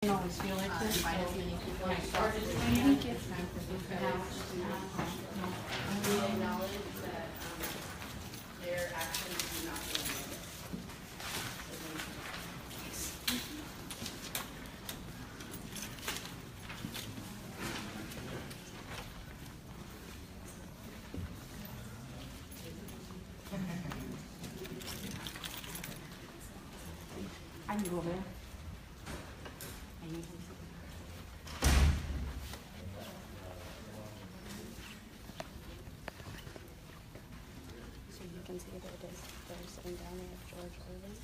I always feel like this. Find as many people as Thank possible. you. It's time for these guys to acknowledge that their actions do not belong. I can go over there. So you can see that it is, they're sitting down there at George Irving.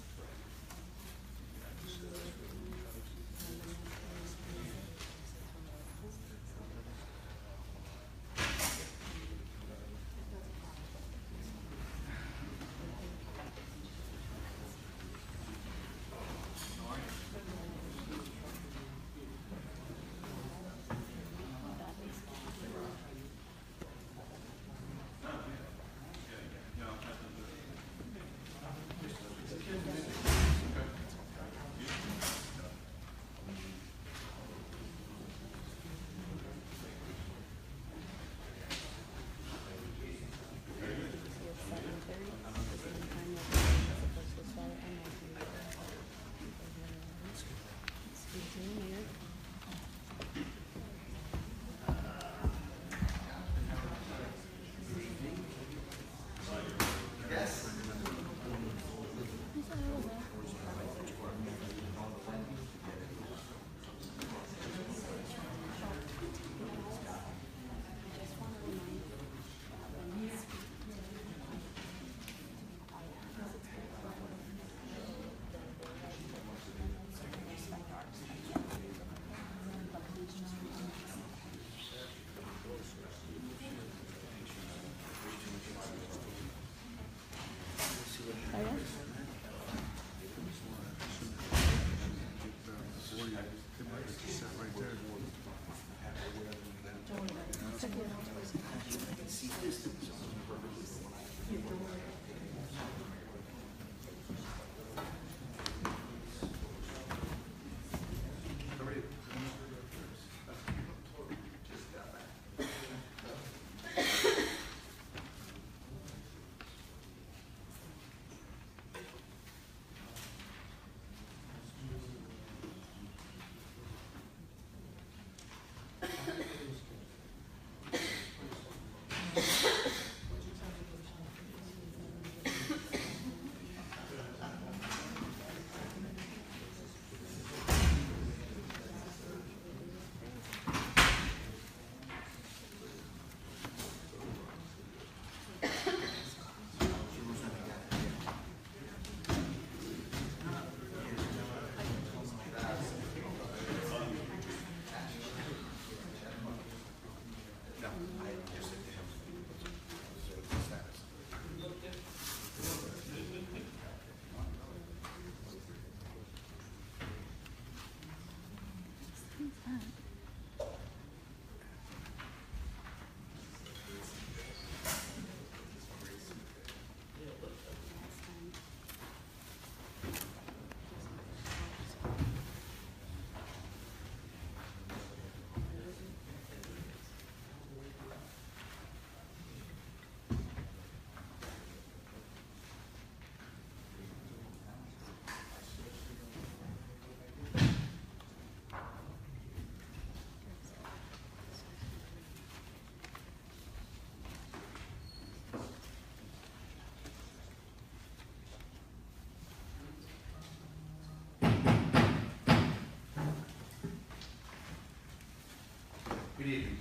Good evening.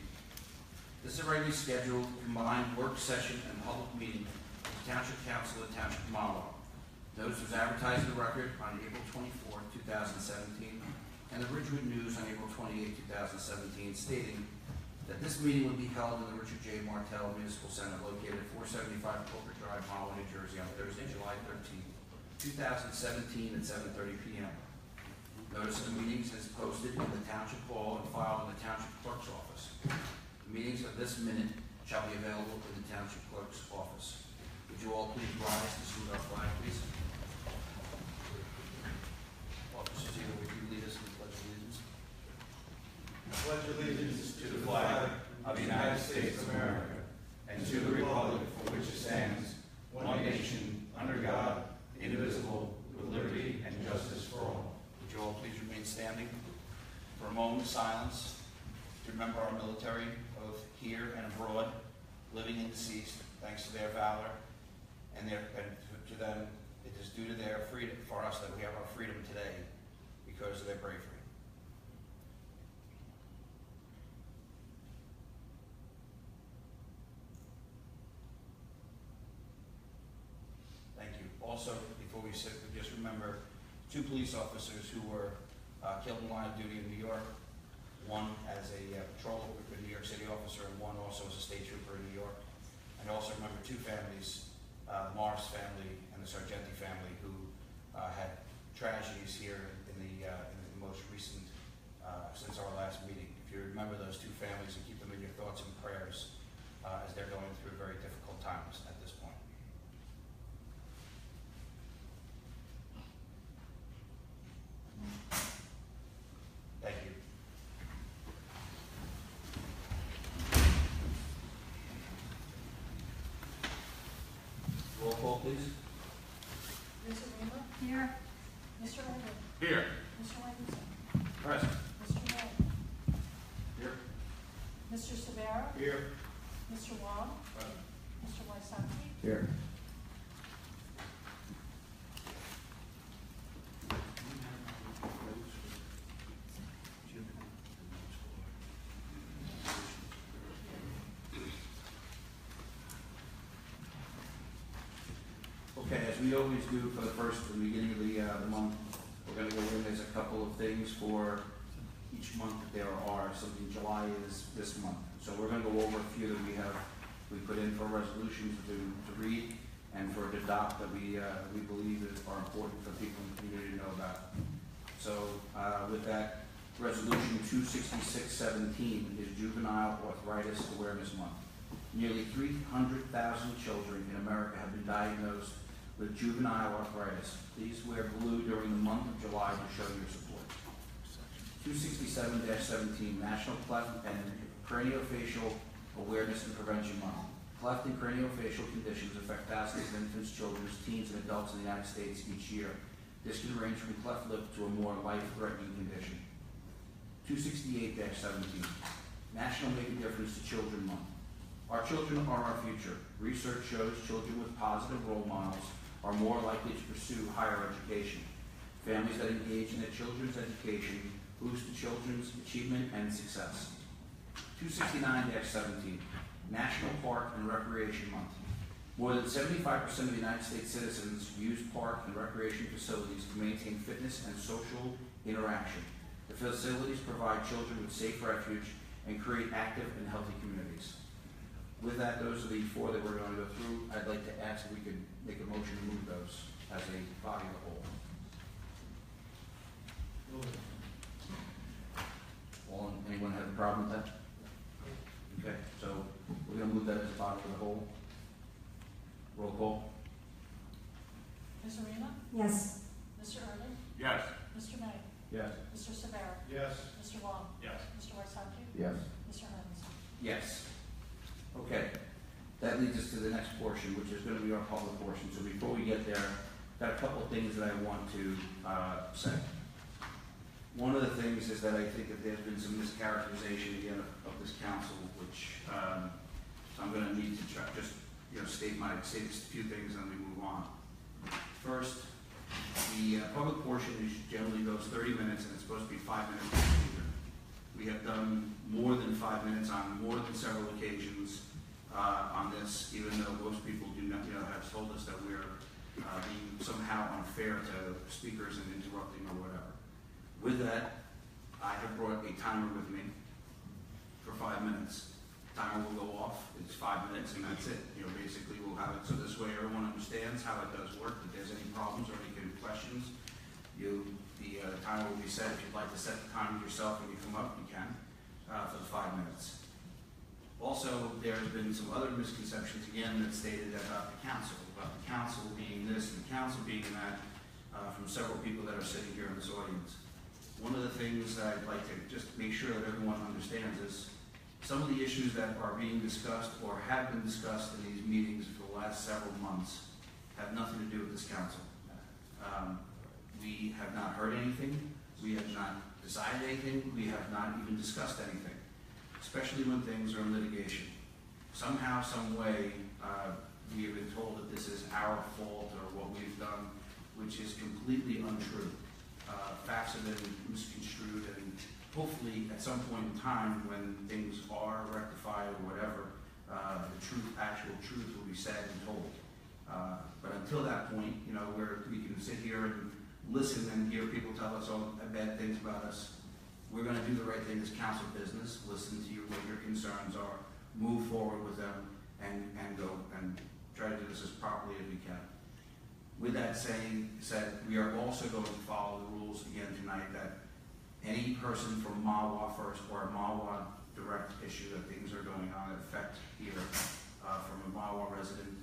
This is a regularly scheduled combined work session and public meeting of the Township Council of the Township of Mahwah. Notice was advertised in the record on April 24, 2017, and the Ridgewood News on April 28, 2017, stating that this meeting would be held in the Richard J. Martell Municipal Center located at 475 Corporate Drive, Mahwah, New Jersey on Thursday, July 13, 2017 at 7:30 p.m. Notice of the meetings is posted in the Township Hall and filed in the Township Clerk's office. The meetings of this minute shall be available in the Township Clerk's office. Would you all please rise to salute our flag, please? Officers, here, would you lead us in the Pledge of Allegiance? pledge allegiance to the flag of the United States of America and to the republic for which it stands, one nation, under God, indivisible, with liberty and justice for all. Would you all please remain standing for a moment of silence to remember our military, both here and abroad, living and deceased, thanks to their valor and to them. It is due to their freedom for us that we have our freedom today because of their bravery. Thank you. Also, before we sit, we just remember 2 police officers who were killed in line of duty in New York. One as a patrol New York City officer, and one also as a state trooper in New York. And also remember 2 families, the Morris family and the Sargenti family, who had tragedies here in the most recent, since our last meeting. If you remember those 2 families and keep them in your thoughts and prayers as they're going through very difficult times at this point. Thank you. Roll call, please. Ms. Arena? Here. Mr. Lincoln? Here. Mr. Williamson? Present. Mr. May? Here. Mr. Savara? Here. Mr. Wong? Present. Mr. Wysocki? Here. Okay, as we always do for the beginning of the month, we're going to go in. There's a couple of things for each month that there are. Something July is this month. So we're going to go over a few that we put in for resolutions to read and for to adopt that we believe are important for people in the community to know about. So with that, resolution 26617 is Juvenile Arthritis Awareness Month. Nearly 300,000 children in America have been diagnosed with juvenile arthritis. Please wear blue during the month of July to show your support. 267-17, National Cleft and Craniofacial Awareness and Prevention Month. Cleft and craniofacial conditions affect thousands of infants, children, teens, and adults in the United States each year. This can range from cleft lip to a more life-threatening condition. 268-17, National Make a Difference to Children Month. Our children are our future. Research shows children with positive role models are more likely to pursue higher education. Families that engage in their children's education boost the children's achievement and success. 269-17, National Park and Recreation Month. More than 75% of the United States citizens use park and recreation facilities to maintain fitness and social interaction. The facilities provide children with safe refuge and create active and healthy communities. With that, those are the 4 that we're going to go through. I'd like to ask if we could make a motion to move those as a body of the whole. Anyone have a problem with that? Okay, so we're going to move that as a body of the whole. Roll call. Ms. Arena? Yes. Mr. Erden? Yes. Mr. May? Yes. Mr. Savara? Yes. Mr. Wong? Yes. Mr. Wysocki? Yes. Mr. Williamson? Yes. Okay, that leads us to the next portion, which is going to be our public portion. So before we get there, got a couple of things that I want to say. One of the things is that I think that there's been some mischaracterization again of this council, which so I'm going to need to try, just say just a few things and then we move on. First, the public portion generally goes 30 minutes and it's supposed to be 5 minutes per speaker. We have done more than 5 minutes on more than several occasions on this, even though most people do not, have told us that we're being somehow unfair to speakers and interrupting or whatever. With that, I have brought a timer with me for 5 minutes. Timer will go off. It's 5 minutes and that's it. Basically we'll have it so this way everyone understands how it does work. If there's any problems or any questions, the timer will be set. If you'd like to set the timer yourself when you come up, you can for the 5 minutes. Also, there's been some other misconceptions again that stated about the council being this and the council being that from several people that are sitting here in this audience. one of the things that I'd like to just make sure that everyone understands is some of the issues that are being discussed or have been discussed in these meetings for the last several months have nothing to do with this council. We have not heard anything. We have not decided anything. We have not even discussed anything, especially when things are in litigation. Somehow, some way, we have been told that this is our fault or what we've done, which is completely untrue. Facts have been misconstrued, and hopefully at some point in time when things are rectified or whatever, the truth, actual truth will be said and told. But until that point, you know, where we can sit here and listen and hear people tell us all bad things about us, we're going to do the right thing as council business, listen to you, what your concerns are, move forward with them, and go and try to do this as properly as we can. With that said, we are also going to follow the rules again tonight that any person from Mahwah first or a Mahwah direct issue that things are going on that affect either from a Mahwah resident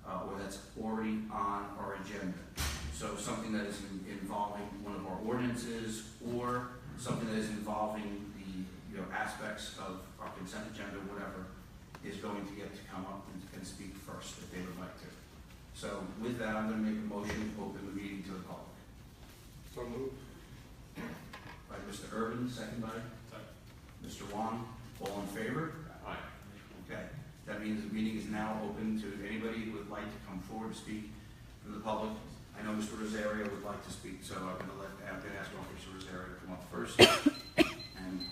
or that's already on our agenda. So something that is involving one of our ordinances or something that is involving the aspects of our consent agenda, whatever, is going to get to come up and speak first if they would like to. So with that, I'm going to make a motion to open the meeting to the public. So moved. By Mr. Urban, second by Mr. Wong. All in favor? Aye. Okay. That means the meeting is now open to anybody who would like to come forward to speak from the public. I know Mr. Rosario would like to speak, so I'm going to ask Officer Rosario to come up first. And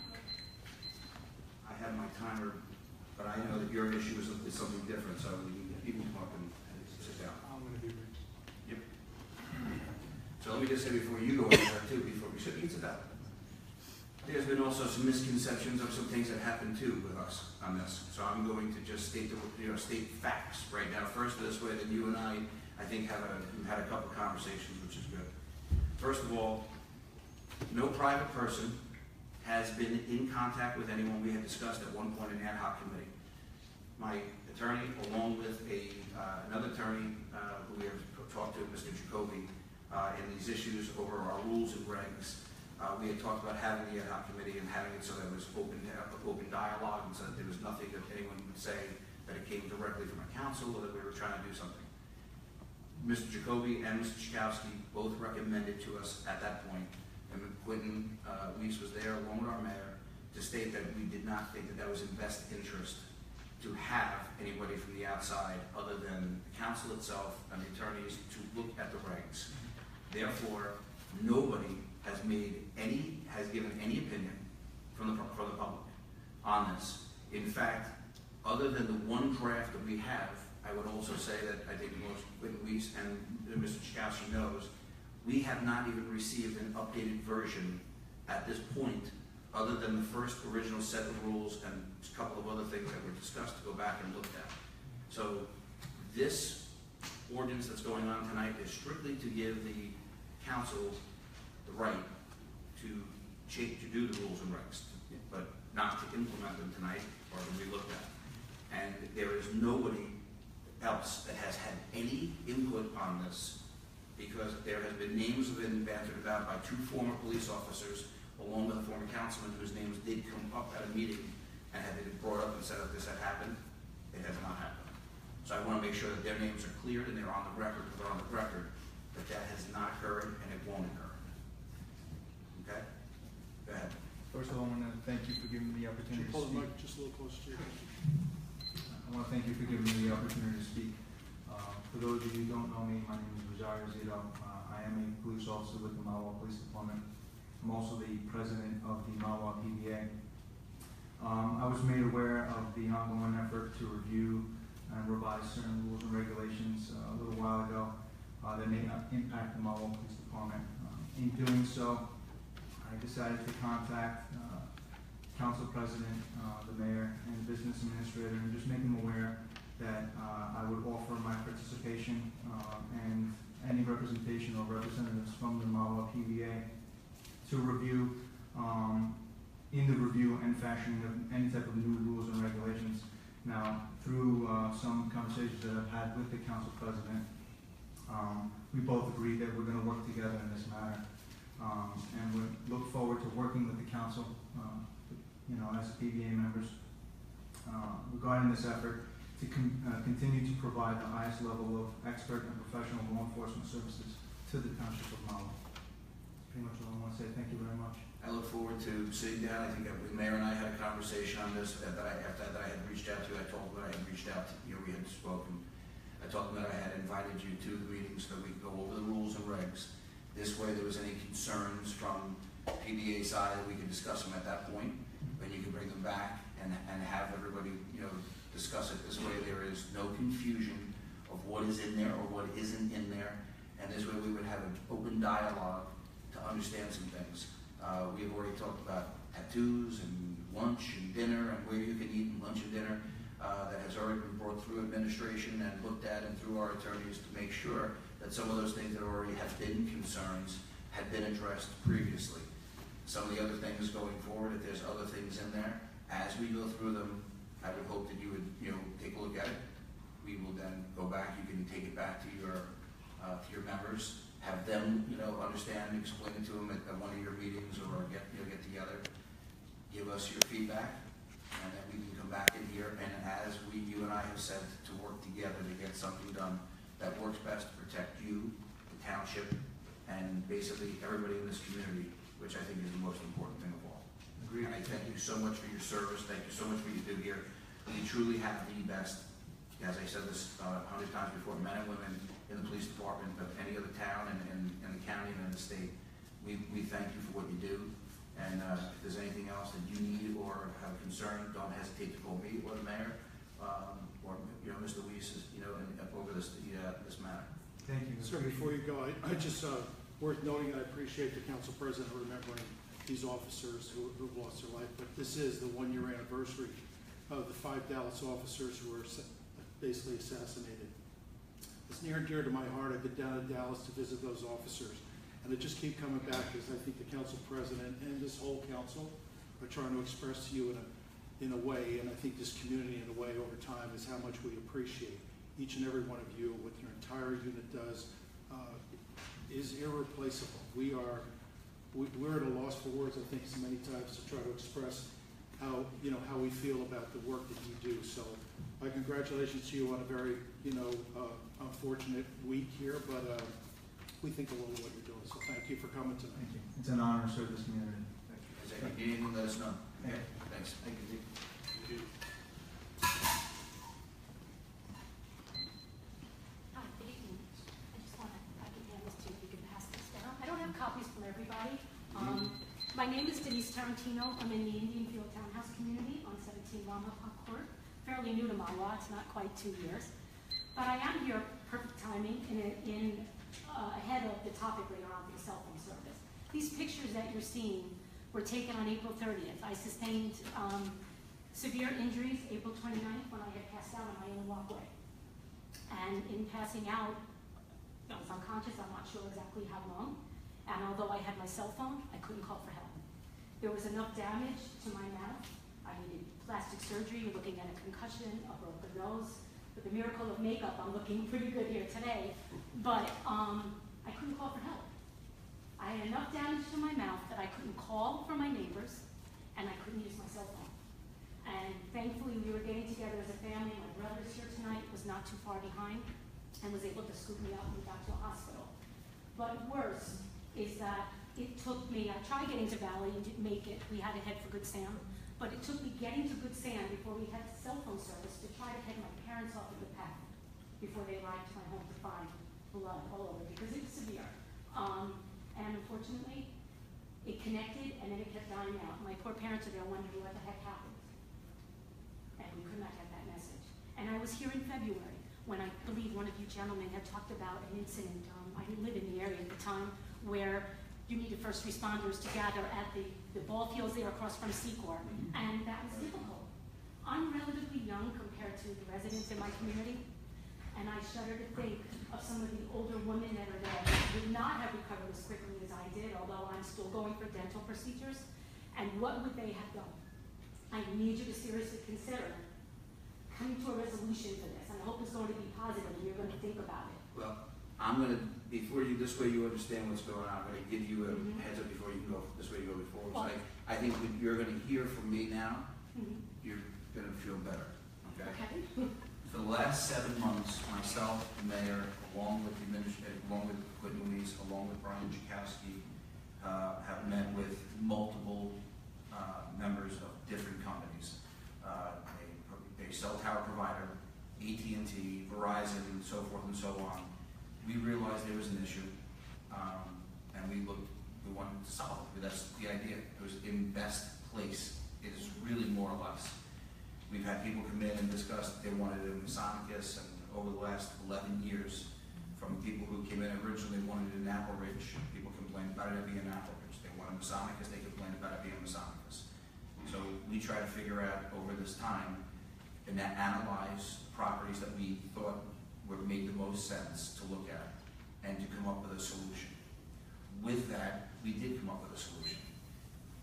I have my timer, but I know that your issue is something different, so you can come up and sit down. I'm going to be rich. Yep. So let me just say before you go into that too, before we sit down. There's been also some misconceptions of some things that happened too with us on this. So I'm going to just state state facts right now. First, this way that you and I think we've had a couple conversations, which is good. First of all, no private person has been in contact with anyone. We had discussed at one point an ad hoc committee. My attorney, along with another attorney who we have talked to, Mr. Jacoby, in these issues over our rules and regs, we had talked about having the ad hoc committee and having it so that it was open dialogue, and so that there was nothing that anyone would say that it came directly from a council or that we were trying to do something. Mr. Jacoby and Mr. Chakowski both recommended to us at that point, and Quentin Weiss was there along with our mayor, to state that we did not think that that was in best interest to have anybody from the outside other than the council itself and the attorneys to look at the regs. Therefore, nobody has given any opinion from the public on this. In fact, other than the one draft that we have, I would also say that I think most Quentin Weiss and Mr. Chakowski knows, we have not even received an updated version at this point, other than the first original set of rules and a couple of other things that were discussed to go back and look at. So this ordinance that's going on tonight is strictly to give the council the right to do the rules and regs, but not to implement them tonight or to be looked at. And there is nobody else that has had any input on this, because there has been names have been bantered about by two former police officers along with a former councilman whose names did come up at a meeting and had been brought up and said that this had happened. It has not happened. So I want to make sure that their names are cleared and they're on the record, that that has not occurred and it won't occur. Okay? Go ahead. First of all, I want to thank you for giving me the opportunity to speak. Just a little closer to you. I want to thank you for giving me the opportunity to speak. For those of you who don't know me, my name is Rosario Zito. I am a police officer with the Mahwah Police Department. I'm also the president of the Mahwah PBA. I was made aware of the ongoing effort to review and revise certain rules and regulations a little while ago that may not impact the Mahwah Police Department. In doing so, I decided to contact Council President, the Mayor, and Business Administrator, and just make them aware that I would offer my participation and any representation or representatives from the Mahwah PBA to review, in the review and fashioning of any type of new rules and regulations. Now, through some conversations that I've had with the Council President, we both agreed that we're going to work together in this matter. And we look forward to working with the council, as PBA members, regarding this effort to continue to provide the highest level of expert and professional law enforcement services to the Township of Mahwah. That's pretty much all I want to say. Thank you very much. I look forward to sitting down. I think that the mayor and I had a conversation on this after I had reached out to you. I told him that I had reached out to you. We had spoken. I told him that I had invited you to the meeting so that we could go over the rules and regs. This way, there was any concerns from PBA side, we could discuss them at that point, and you could bring them back and have everybody, discuss it. This way, there is no confusion of what is in there or what isn't in there, and this way we would have an open dialogue to understand some things. We have already talked about tattoos and lunch and dinner and where you can eat lunch and dinner. That has already been brought through administration and looked at and through our attorneys to make sure that some of those things that already have been concerns had been addressed previously. Some of the other things going forward, if there's other things in there, as we go through them, I would hope that you would, take a look at it. We will then go back. You can take it back to your members, have them, understand, explain it to them at one of your meetings or get together, give us your feedback, and then we can come back in here and as you and I have said, to work together to get something done that works best to protect you, the township, and basically everybody in this community, which I think is the most important thing of all. Agreed. And I thank you so much for your service. Thank you so much for what you do here. We truly have the best, as I said this 100 times before, men and women in the police department of any other town and in the county and in the state. We thank you for what you do. And if there's anything else that you need or have a concern, don't hesitate to call me or the mayor or Mr. Weiss, over this matter. Thank you. Sir, before you go, I just, worth noting, I appreciate the council president remembering these officers who lost their life, but this is the 1-year anniversary of the 5 Dallas officers who were basically assassinated. It's near and dear to my heart. I've been down to Dallas to visit those officers, and I just keep coming back because I think the council president and this whole council are trying to express to you in a way, and I think this community in a way over time, is how much we appreciate each and every one of you. What your entire unit does is irreplaceable. We're at a loss for words, I think, so many times to try to express how we feel about the work that you do. So my congratulations to you on a very unfortunate week here, but we think a little of what you're doing. So thank you for coming tonight. Thank you. It's an honor to serve this community. If you need anything, let us know. Okay? Thanks. Thank you. Hi, good evening. I just want to, I can hand this to you, if you can pass this down. I don't have copies from everybody. My name is Denise Tarantino. I'm in the Indian Field Townhouse community on 17 Mahwah Court. Fairly new to Mahwah, it's not quite 2 years. But I am here, perfect timing, ahead of the topic later on, the cell phone service. These pictures that you're seeing were taken on April 30th. I sustained severe injuries April 29th when I had passed out on my own walkway. And in passing out, I was unconscious, I'm not sure exactly how long. And although I had my cell phone, I couldn't call for help. There was enough damage to my mouth. I needed plastic surgery. You're looking at a concussion, a broken nose. With the miracle of makeup, I'm looking pretty good here today. But I couldn't call for help. I had enough damage to my mouth that I couldn't call for my neighbors, and I couldn't use my cell phone. And thankfully, we were getting together as a family. My brother is here tonight, was not too far behind, and was able to scoop me up and got to a hospital. But worse is that it took me, I tried getting to Valley and didn't make it. We had to head for Good Sam. But it took me getting to Good Sam before we had cell phone service to try to head my parents off of the path before they arrived to my home to find blood all over because it was severe. And unfortunately, it connected and then it kept dying out. My poor parents are there wondering what the heck happened. And we could not get that message. And I was here in February when I believe one of you gentlemen had talked about an incident. I didn't live in the area at the time where you needed first responders to gather at the ball fields there across from Secor. And that was difficult. I'm relatively young compared to the residents in my community. And I shudder to think of some of the older women that are there who would not have recovered as quickly as I did, although I'm still going for dental procedures. And what would they have done? I need you to seriously consider coming to a resolution for this. And I hope it's going to be positive and you're going to think about it. Well, I'm gonna, before you, this way you understand what's going on, I'm gonna give you a heads up before you can go, this way you go before. So I think what you're gonna hear from me now, you're gonna feel better, okay? Okay. For the last 7 months, myself, the mayor, along with the administrator, along with Quinn Louise, along with Brian Jakowski, have met with multiple members of different companies. A cell tower provider, AT&T, Verizon, and so forth and so on. We realized there was an issue, and we wanted to solve it. That's the idea. It was in best place. It is really more or less. We've had people come in and discuss that they wanted it in Masonicus, and over the last 11 years, from people who came in originally wanted it in Apple Ridge, people complained about it being Apple Ridge. They wanted Masonicus, they complained about it being Masonicus. So we try to figure out over this time and analyze properties that we thought would make the most sense to look at and to come up with a solution. With that, we did come up with a solution.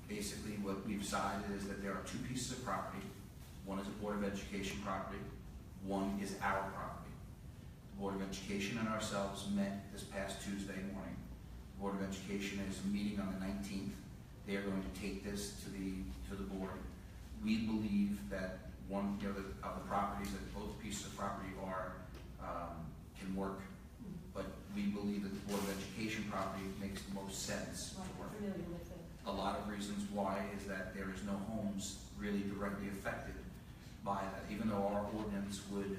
Basically, what we've decided is that there are 2 pieces of property. One is a Board of Education property. One is our property. The Board of Education and ourselves met this past Tuesday morning. The Board of Education is meeting on the 19th. They are going to take this to the board. We believe that one, of the properties, that both pieces of property can work, but we believe that the Board of Education property makes the most sense to work. Familiar with it. A lot of reasons why is that there is no homes really directly affected by that. Even though our ordinance would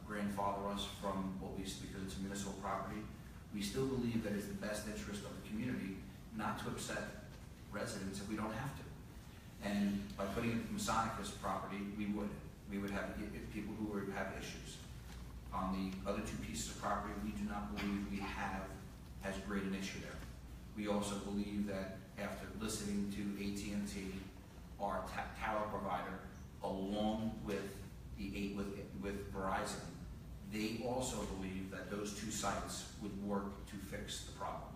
grandfather us from what we, because it's a municipal property, we still believe that it's the best interest of the community not to upset residents if we don't have to. And by putting it in Masonicus property, we would have people who would have issues. On the other 2 pieces of property, we do not believe we have as great an issue there. We also believe that after listening to AT&T, our tower provider, along with with Verizon, they also believe that those 2 sites would work to fix the problem.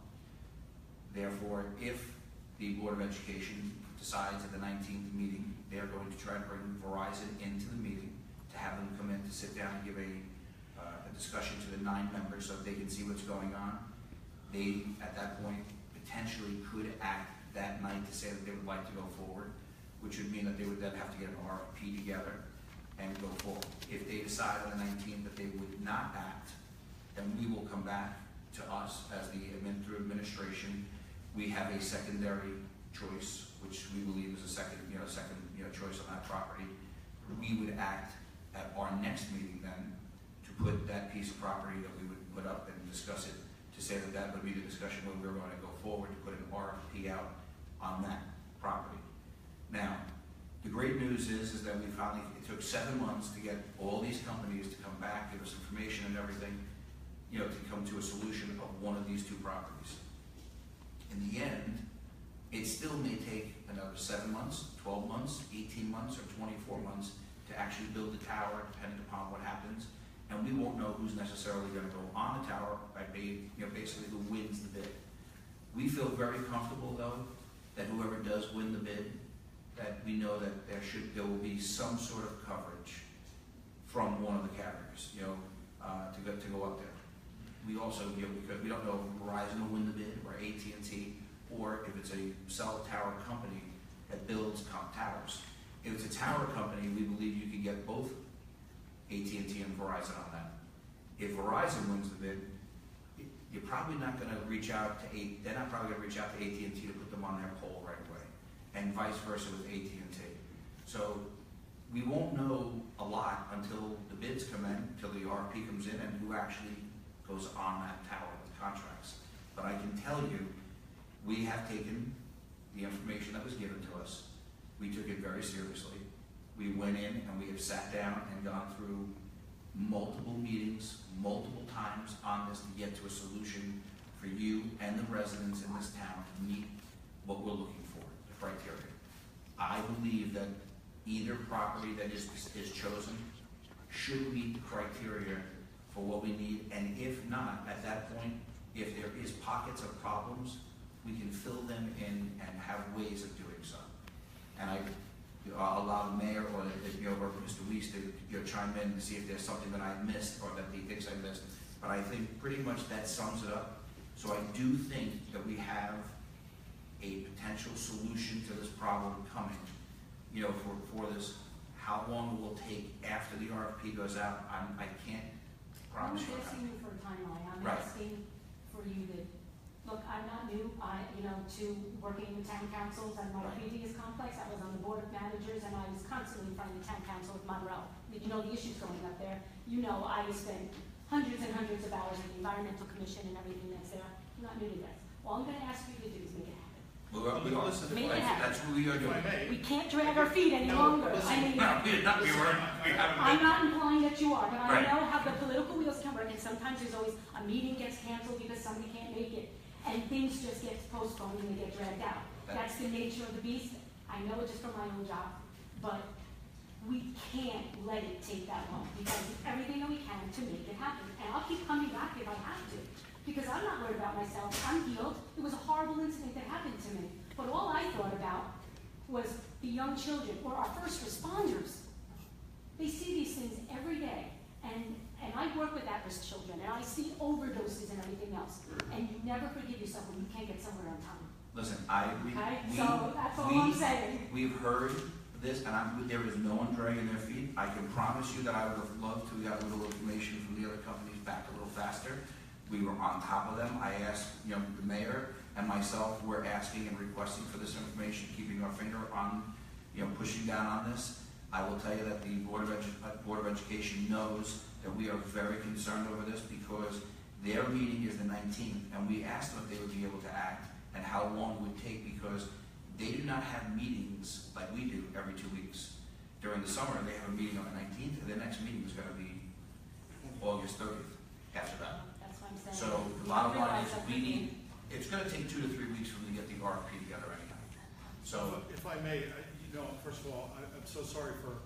Therefore, if the Board of Education decides at the 19th meeting, they are going to try to bring Verizon into the meeting to have them come in to sit down and give a discussion to the 9 members so they can see what's going on. They, at that point, potentially could act that night to say that they would like to go forward, which would mean that they would then have to get an RFP together and go forward. If they decide on the 19th that they would not act, then we will come back to us as through administration. We have a secondary choice, which we believe is a second choice on that property. We would act at our next meeting then to put that piece of property that we would put up and discuss it, to say that that would be the discussion when we were going to go forward to put an RFP out on that property. Now, the great news is that we finally, it took 7 months to get all these companies to come back, give us information and everything, to come to a solution of one of these 2 properties. In the end, it still may take another 7 months, 12 months, 18 months, or 24 months to actually build the tower, depending upon what happens. And we won't know who's necessarily going to go on the tower by basically who wins the bid. We feel very comfortable, though, that whoever does win the bid, that we know that there will be some sort of coverage from one of the carriers, to go up there. We also, because we don't know if Verizon will win the bid, or AT&T, or if it's a cell tower company that builds towers. If it's a tower company, we believe you can get both AT&T and Verizon on that. If Verizon wins the bid, you're probably not going to reach out to they're not probably going to reach out to AT&T to put them on their pole right away, and vice versa with AT&T. So we won't know a lot until the bids come in, until the RFP comes in, and who actually goes on that tower with contracts. But I can tell you, we have taken the information that was given to us. We took it very seriously. We went in and we have sat down and gone through multiple meetings, multiple times on this to get to a solution for you and the residents in this town to meet what we're looking for, the criteria. I believe that either property that is chosen should meet the criteria for what we need, and if not, at that point, if there is pockets of problems, we can fill them in and have ways of doing so. And I'll allow the mayor or Mr. Weiss to chime in to see if there's something that I missed or that he thinks I missed. but I think pretty much that sums it up. So I do think that we have a potential solution to this problem coming, you know, for this. How long it will take after the RFP goes out, I can't I'm promise you. asking you for a timeline, I'm Right. asking for you to, look, I'm not new, to working with town councils and my Right. previous complex, I was on the board of managers and I was constantly in front of the town council with Monroe. You know the issues going up there, you know I spent hundreds and hundreds of hours with the environmental commission and everything that's there, I'm not new to this. All I'm gonna ask you to do is make it happen. We are. Listen, if Make I- it happen. That's what we are If I doing. may, We can't drag our feet any No, longer, listen, I mean. No, we haven't I'm been. not implying that you are, but I Right. know how the political wheels can work, and sometimes there's always, a meeting gets canceled because somebody can't make it, and things just get postponed and they get dragged out. That's the nature of the beast. I know it just from my own job, but we can't let it take that long, because we do everything that we can to make it happen. And I'll keep coming back if I have to, because I'm not worried about myself, I'm healed. It was a horrible incident that happened to me, but all I thought about was the young children, or our first responders. They see these things every day, and I work with at-risk children, and I see overdoses and everything else, and you never forgive yourself when you can't get somewhere on time. Listen, Okay, so that's all I'm saying. We've heard this, and there is no one dragging their feet. I can promise you that I would have loved to get a little information from the other companies back a little faster. We were on top of them. I asked, the mayor and myself were asking and requesting for this information, keeping our finger on, pushing down on this. I will tell you that the Board of Education knows that we are very concerned over this, because their meeting is the 19th, and we asked them if they would be able to act and how long it would take, because they do not have meetings like we do every 2 weeks. During the summer, they have a meeting on the 19th, and their next meeting is going to be August 30th after that. That's what I'm saying. So the bottom line is it's going to take 2 to 3 weeks for them to get the RFP together anyhow. So if I may, first of all, I'm so sorry for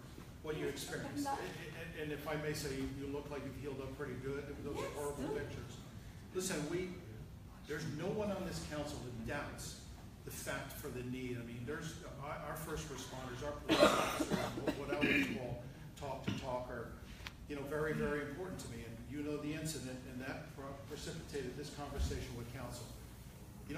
what you experienced. And if I may say, you look like you've healed up pretty good. Those are horrible pictures. Listen, there's no one on this council that doubts the fact for the need. I mean, there's our first responders, our police officers, what I would call talk to talk, are very, very important to me. And you know the incident, and that precipitated this conversation with council.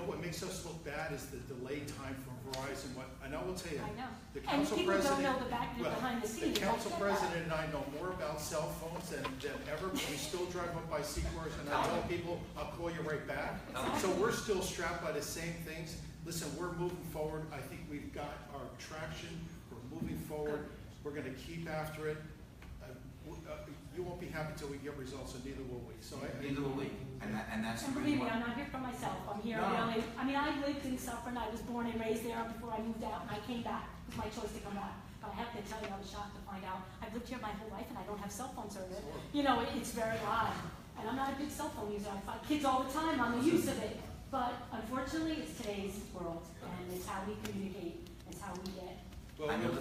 What makes us look bad is the delayed time from Verizon. And I will tell you, I know. the And council people don't president, know behind the scenes. the council I get that. president and I know more about cell phones than ever, but we still drive up by Secors, and I tell people, I'll call you right back. So we're still strapped by the same things. Listen, we're moving forward. I think we've got our traction. We're moving forward. We're going to keep after it. You won't be happy until we get results, and neither will we. neither will we, and that's the And believe reason me, why. I'm not here for myself, I'm here No. really, I lived in Suffolk, I was born and raised there before I moved out, and I came back, it was my choice to come back. But I have to tell you, I was shocked to find out, I've lived here my whole life and I don't have cell phone service. It's very odd, and I'm not a big cell phone user, I fight kids all the time on the use of it. But unfortunately, it's today's world, and it's how we communicate, it's how we get. Well, I know the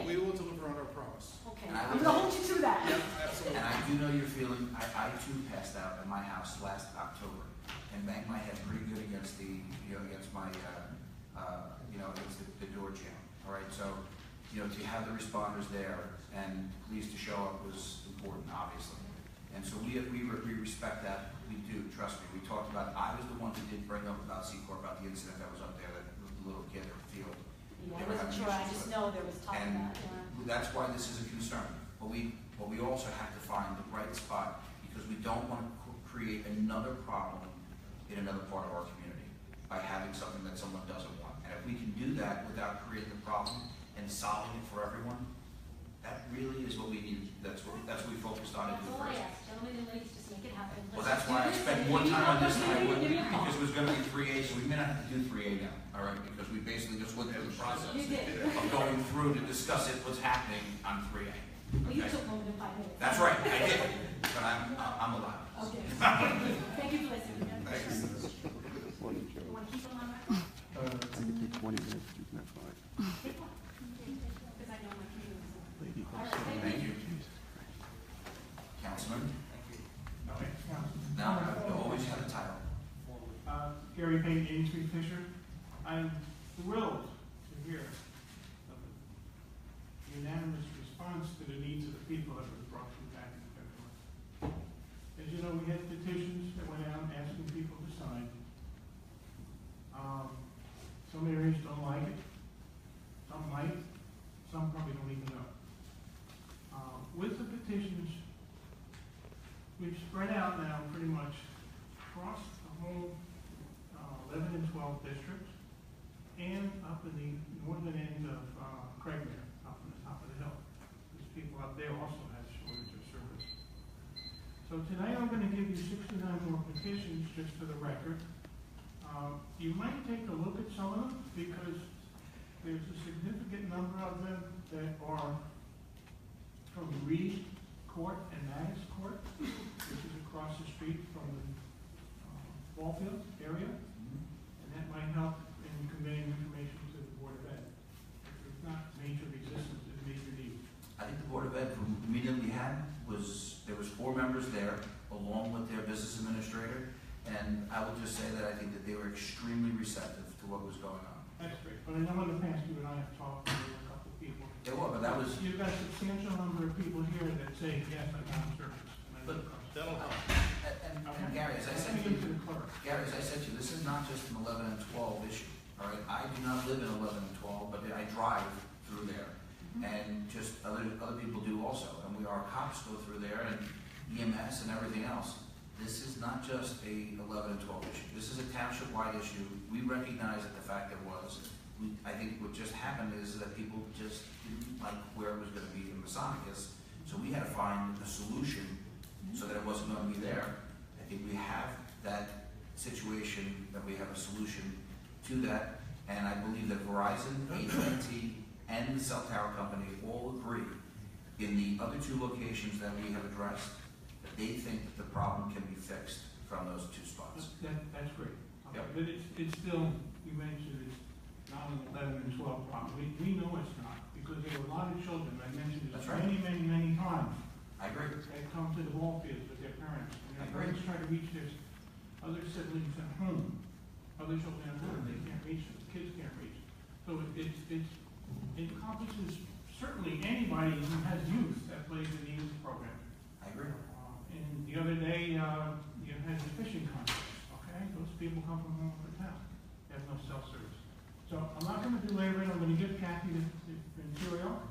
we will deliver on our promise. Okay, And I I'm will gonna tell hold you to that. Absolutely. And I do know you're feeling, I too passed out at my house last October and banged my head pretty good against against my, against the door jamb. All right, so, to have the responders there and police to show up was important, obviously. And so we respect that. We do, trust me. We talked about, I was the one who did bring up about Secor, about the incident that was up there, that the little kid in the field. I wasn't sure, I just know there was talk And about, yeah. that's why this is a concern. But we also have to find the right spot, because we don't want to create another problem in another part of our community by having something that someone doesn't want. And if we can do that without creating the problem and solving it for everyone, that really is what we need. That's what we focused on. That's all I ask, gentlemen and ladies, just make it happen. Well, Let's that's why I do this, spent and more if you time on want this than I to would, give me a call. because it was going to be 3A, so we may not have to do 3A now, all right? Because we basically just went through the process You did. of going through to discuss it, what's happening on 3A. Well, you Okay? took more than 5 minutes. That's right, I did, but I'm alive. Okay, thank you for listening. Thanks. You want to keep them on record? Take one, because I know my community is. All right, Thank you. Councilman? Now, you always have a title. Gary Payne, 83 Fisher. I'm thrilled to hear of the unanimous response to the needs of the people that was brought to back in February. As you know, we had some probably don't even know. With the petitions, we've spread out now pretty much across the whole 11 and 12 districts and up in the northern end of Craigmere, up on the top of the hill. Because people up there also have shortage of service. So tonight I'm going to give you 69 more petitions just for the record. You might take a look at some of them because there's a significant number of them that are from Reed Court and Maddox Court, which is across the street from the Ballfield area, and that might help in conveying information to the Board of Ed. It's not major resistance, it's major need. I think the Board of Ed, from the meeting we had, there was 4 members there, along with their business administrator, and I will just say that I think that they were extremely receptive to what was going on. That's great, but I know in the past you and I have talked to a couple of people. They were, but that was, You've got a substantial number of people here that say, yes, I want service. But- That'll help. and Gary, as I said to Give it you, to the clerk. Gary, as I said to you, this is not just an 11 and 12 issue, all right? I do not live in 11 and 12, but I drive through there, and just other people do also, and our cops go through there, and EMS and everything else. This is not just a 11 and 12 issue. This is a township-wide issue. We recognize that the fact there was. I think what just happened is that people just didn't like where it was going to be in Masonic, so we had to find a solution so that it wasn't going to be there. I think we have that situation, that we have a solution to that, and I believe that Verizon, AT&T, and the cell tower company all agree in the other 2 locations that we have addressed that they think that the problem can be fixed from those 2 spots. That's great. Okay, Yep. but it's still, you mentioned it's not an 11 and 12 problem. We know it's not, because there are a lot of children, I mentioned this That's right. many times, I agree. that come to the ball fields with their parents, and their I agree. parents try to reach their other siblings at home, other children at home, they can't reach them, kids can't reach. So it encompasses certainly anybody who has youth that plays in the youth program. I agree. And the other day, you had the fishing contest, okay? Those people come from all over town. They have no cell service. So I'm not gonna belabor it, I'm gonna give Kathy the material.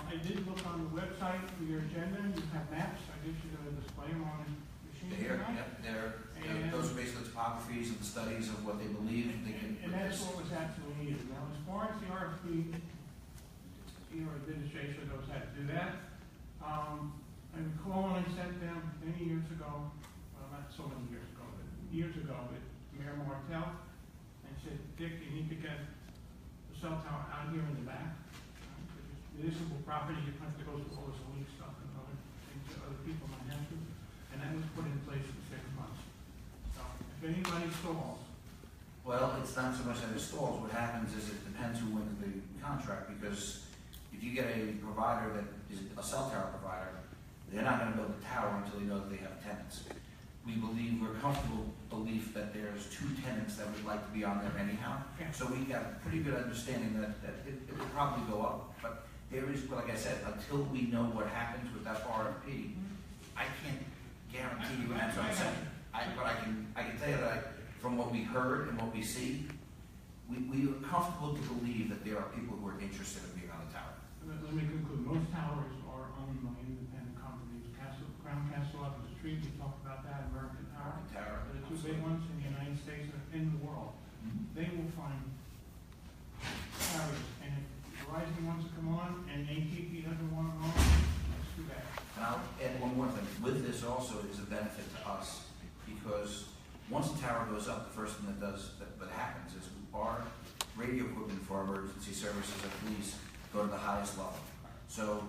I did look on the website for your agenda, you have maps, I guess you're gonna display them on the machine They're, tonight. yep, those are basically topographies and studies of what they believe they can. And that's what was absolutely needed. Now, as far as the RFP, your administration knows how to do that. I recall when I sat down many years ago, well, not so many years ago, but years ago, with Mayor Martell, and said, Dick, you need to get the cell tower out here in the back. Municipal property, you have to go through all this leak stuff and other things that other people might have to. And that was put in place in 6 months. So if anybody stalls, Well, it's not so much that it stalls. What happens is it depends who wins the contract, because if you get a provider that is a cell tower provider, they're not gonna build a tower until they know that they have tenants. We're comfortable belief that there's 2 tenants that would like to be on there anyhow. Yeah. So we got a pretty good understanding that it will probably go up. But there is, like I said, until we know what happens with that RFP, I can't guarantee you, and that's what I'm saying. But I can tell you that from what we heard and what we see, we are comfortable to believe that there are people who are interested in being on the tower. let me conclude. Most towers are owned by independent companies. Crown Castle up the street, we talked about that, American Tower. Tower. The 2 big ones in the United States and in the world. They will find carriers, and if Verizon wants to come on and AT&T doesn't want to go on, let's do that. And I'll add one more thing. With this also is a benefit to us, because once the tower goes up, the first thing that happens is our radio equipment for our emergency services and police go to the highest level. So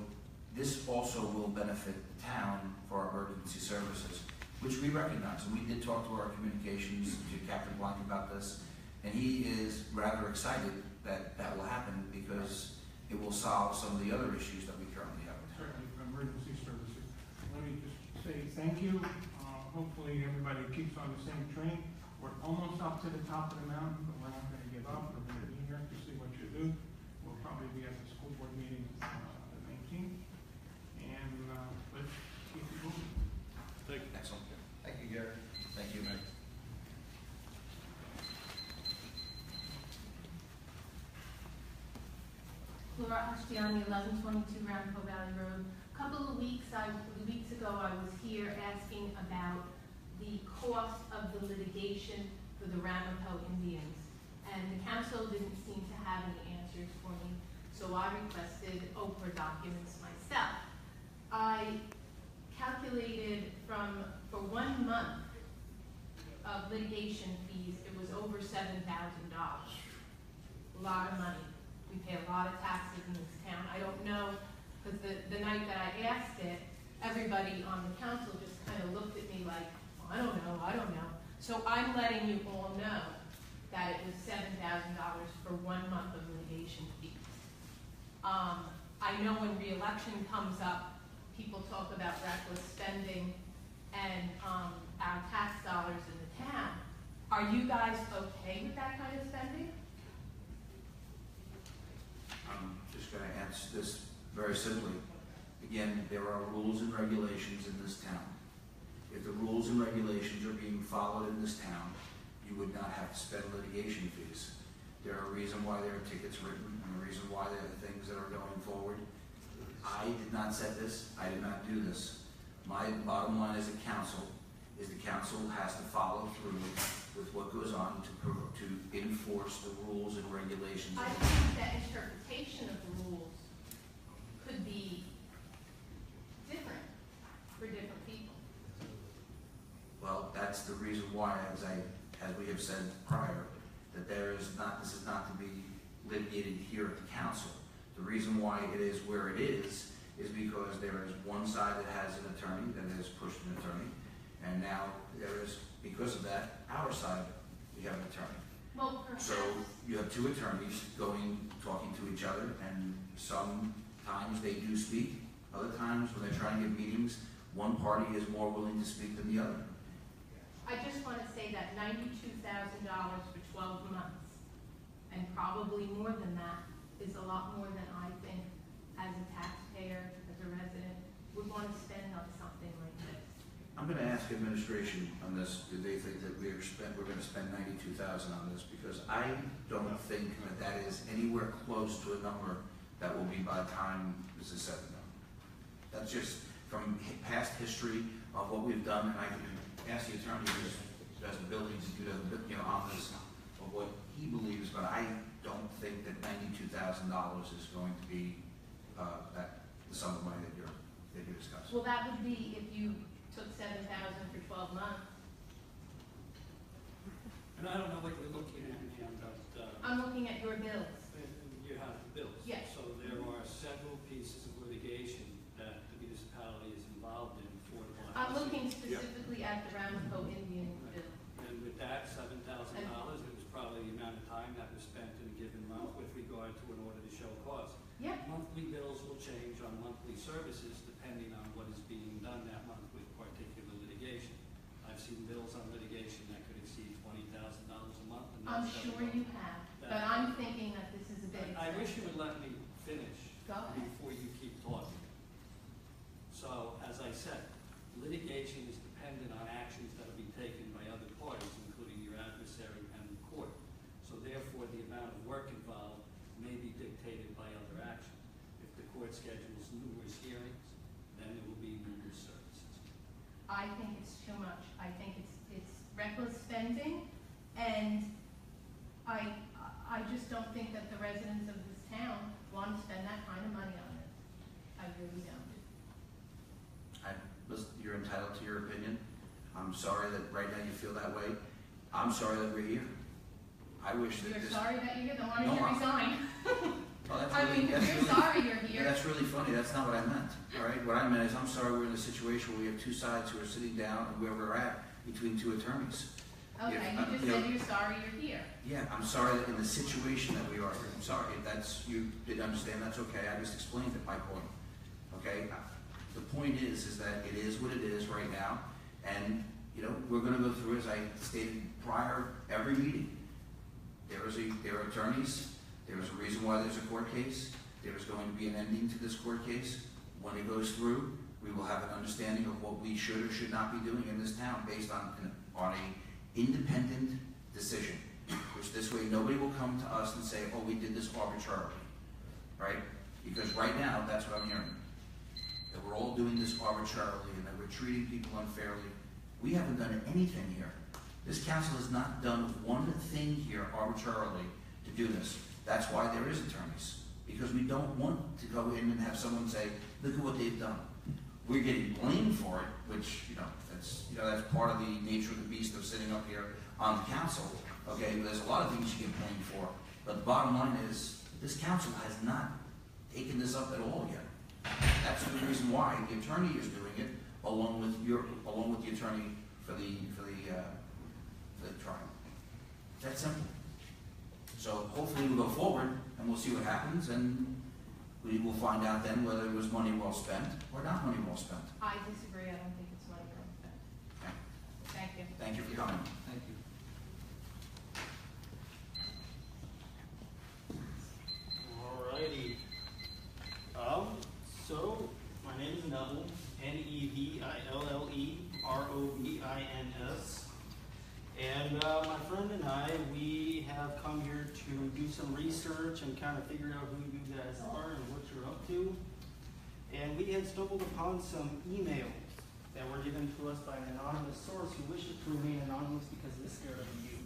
this also will benefit the town for our emergency services, which we recognize. And we did talk to our communications to Captain Blank about this, and he is rather excited that that will happen, because it will solve some of the other issues that we currently have. Certainly for emergency services. Let me just say thank you. Hopefully everybody keeps on the same train. We're almost up to the top of the mountain, but we're not going to give up. We're going to be here to see what you do. We'll probably be at the school board meeting the 19th. And let's keep it moving. Excellent. Thank you, Gary. Thank you, Mayor. Laura Ashtiani, 1122 Rampo Valley Road. A couple of weeks ago, I was here asking about the cost of the litigation for the Ramapo Indians, and the council didn't seem to have any answers for me, so I requested Oprah documents myself. I calculated for 1 month of litigation fees, it was over $7,000. A lot of money. We pay a lot of taxes in this town. I don't know, because the night that I asked it, everybody on the council just kind of looked at me like, well, I don't know. So I'm letting you all know that it was $7,000 for 1 month of litigation fees. I know when re-election comes up, people talk about reckless spending and our tax dollars in the town. Are you guys okay with that kind of spending? I'm just going to answer this very simply. Again, there are rules and regulations in this town. If the rules and regulations are being followed in this town, you would not have to spend litigation fees. There are a reason why there are tickets written and a reason why there are things that are going forward. I did not set this. I did not do this. My bottom line as a council is the council has to follow through with what goes on to enforce the rules and regulations. I think that interpretation of the rules could be different for different people. Well, that's the reason why, as we have said prior, that this is not to be litigated here at the council. The reason why it is where it is because there is one side that has an attorney that has pushed an attorney, and now there is, because of that, our side, we have an attorney. Well, perhaps. So you have two attorneys talking to each other, and sometimes they do speak. Other times, when they're trying to get meetings, one party is more willing to speak than the other. I just want to say that $92,000 for 12 months, and probably more than that, is a lot more than I think as a taxpayer, as a resident, would want to spend on something like this. I'm going to ask administration on this. Do they think that we're going to spend $92,000 on this? Because I don't think that is anywhere close to a number that will be by the time this is said and done. That's just from past history of what we've done, and I can ask the attorney who does the buildings and who does the on this of what he believes, but I don't think that $92,000 is going to be the sum of money that you're discussing. Well, that would be if you took $7,000 for 12 months. And I don't know what you're looking at, ma'am, but I'm looking at your bills. you have the bills. Yes. So there are several pieces of litigation that the municipality is involved in for the block. I'm looking specifically at the Ramapo Indian bill. And with that $7,000, it was probably the amount of time that was spent in a given month with regard to an order to show cause. Yep. Monthly bills will change on monthly services depending on what is being done that month with particular litigation. I've seen bills on litigation that could exceed $20,000 a month. And I'm that's sure you have, but I'm thinking that this is a bit I wish you expensive. would let me finish Go ahead. before you keep talking. So, as I said, litigation is dependent on actions that will be taken by other parties, including your adversary and the court. So therefore, the amount of work involved may be dictated by other actions. If the court schedules numerous hearings, then there will be numerous services. I think it's too much. I think it's reckless spending, and I just don't think that the residents of this town want to spend that kind of money on this. I really don't. Listen, you're entitled to your opinion. I'm sorry that right now you feel that way. I'm sorry that we're here. I wish that You're sorry that you're here, then why don't No, you resign? Well, that's I really- mean, that's if you're really- sorry you're here. That's really funny. That's not what I meant. All right. What I meant is I'm sorry we're in a situation where we have two sides who are sitting down and where we're at between two attorneys. Okay, If, you just you know- said you're sorry you're here. Yeah, I'm sorry that in the situation that we are here. I'm sorry. If that's, you didn't understand, that's okay. I just explained it, my point. Okay? The point is that it is what it is right now. And, we're going to go through, as I stated prior, every meeting. There are attorneys. There is a reason why there's a court case. There is going to be an ending to this court case. When it goes through, we will have an understanding of what we should or should not be doing in this town based on a independent decision. Which this way nobody will come to us and say, oh, we did this arbitrarily. Right? Because right now, that's what I'm hearing. That we're all doing this arbitrarily and that we're treating people unfairly. We haven't done anything here. This council has not done one thing here arbitrarily to do this. That's why there is attorneys. Because we don't want to go in and have someone say, look at what they've done. We're getting blamed for it, which, that's part of the nature of the beast of sitting up here on the council. Okay, there's a lot of things you get blamed for. But the bottom line is, this council has not taken this up at all yet. That's the reason why the attorney is doing it, along with the attorney for the trial. That's simple. So hopefully we'll go forward and we'll see what happens, and we will find out then whether it was money well spent or not money well spent. I disagree. I don't think it's money well spent. Okay. Thank you. Thank you for coming. Thank you. Alrighty. So my name is Neville, NevillRobins, and my friend and I, we have come here to do some research and kind of figure out who you guys are and what you're up to. And we had stumbled upon some emails that were given to us by an anonymous source who wishes to remain anonymous because they're scared of you,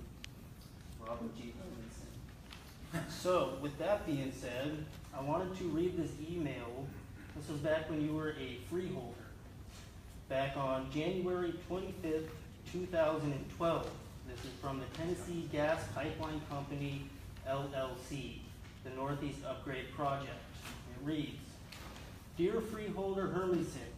Robert G. Hutchinson. So, with that being said, I wanted to read this email. This was back when you were a freeholder. Back on January 25th, 2012. This is from the Tennessee Gas Pipeline Company, LLC, the Northeast Upgrade Project. It reads, Dear Freeholder Hermanson,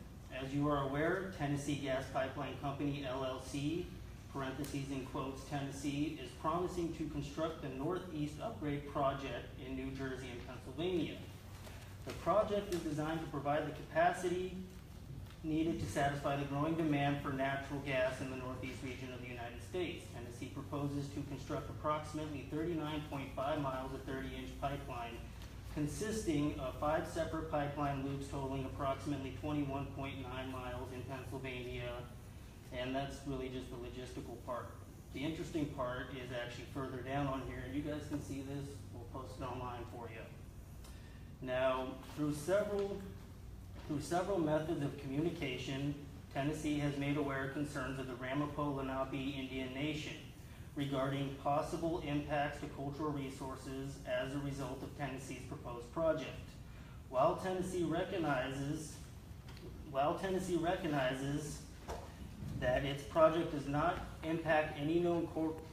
as you are aware, Tennessee Gas Pipeline Company, LLC, parentheses in quotes, Tennessee, is promising to construct the Northeast Upgrade Project in New Jersey and Pennsylvania. The project is designed to provide the capacity needed to satisfy the growing demand for natural gas in the Northeast region of the United States. Tennessee proposes to construct approximately 39.5 miles of 30-inch pipeline consisting of 5 separate pipeline loops totaling approximately 21.9 miles in Pennsylvania. And that's really just the logistical part. The interesting part is actually further down on here. You guys can see this. We'll post it online for you. Now, through several methods of communication, Tennessee has made aware concerns of the Ramapo-Lenape Indian Nation regarding possible impacts to cultural resources as a result of Tennessee's proposed project. While Tennessee recognizes that its project does not impact any known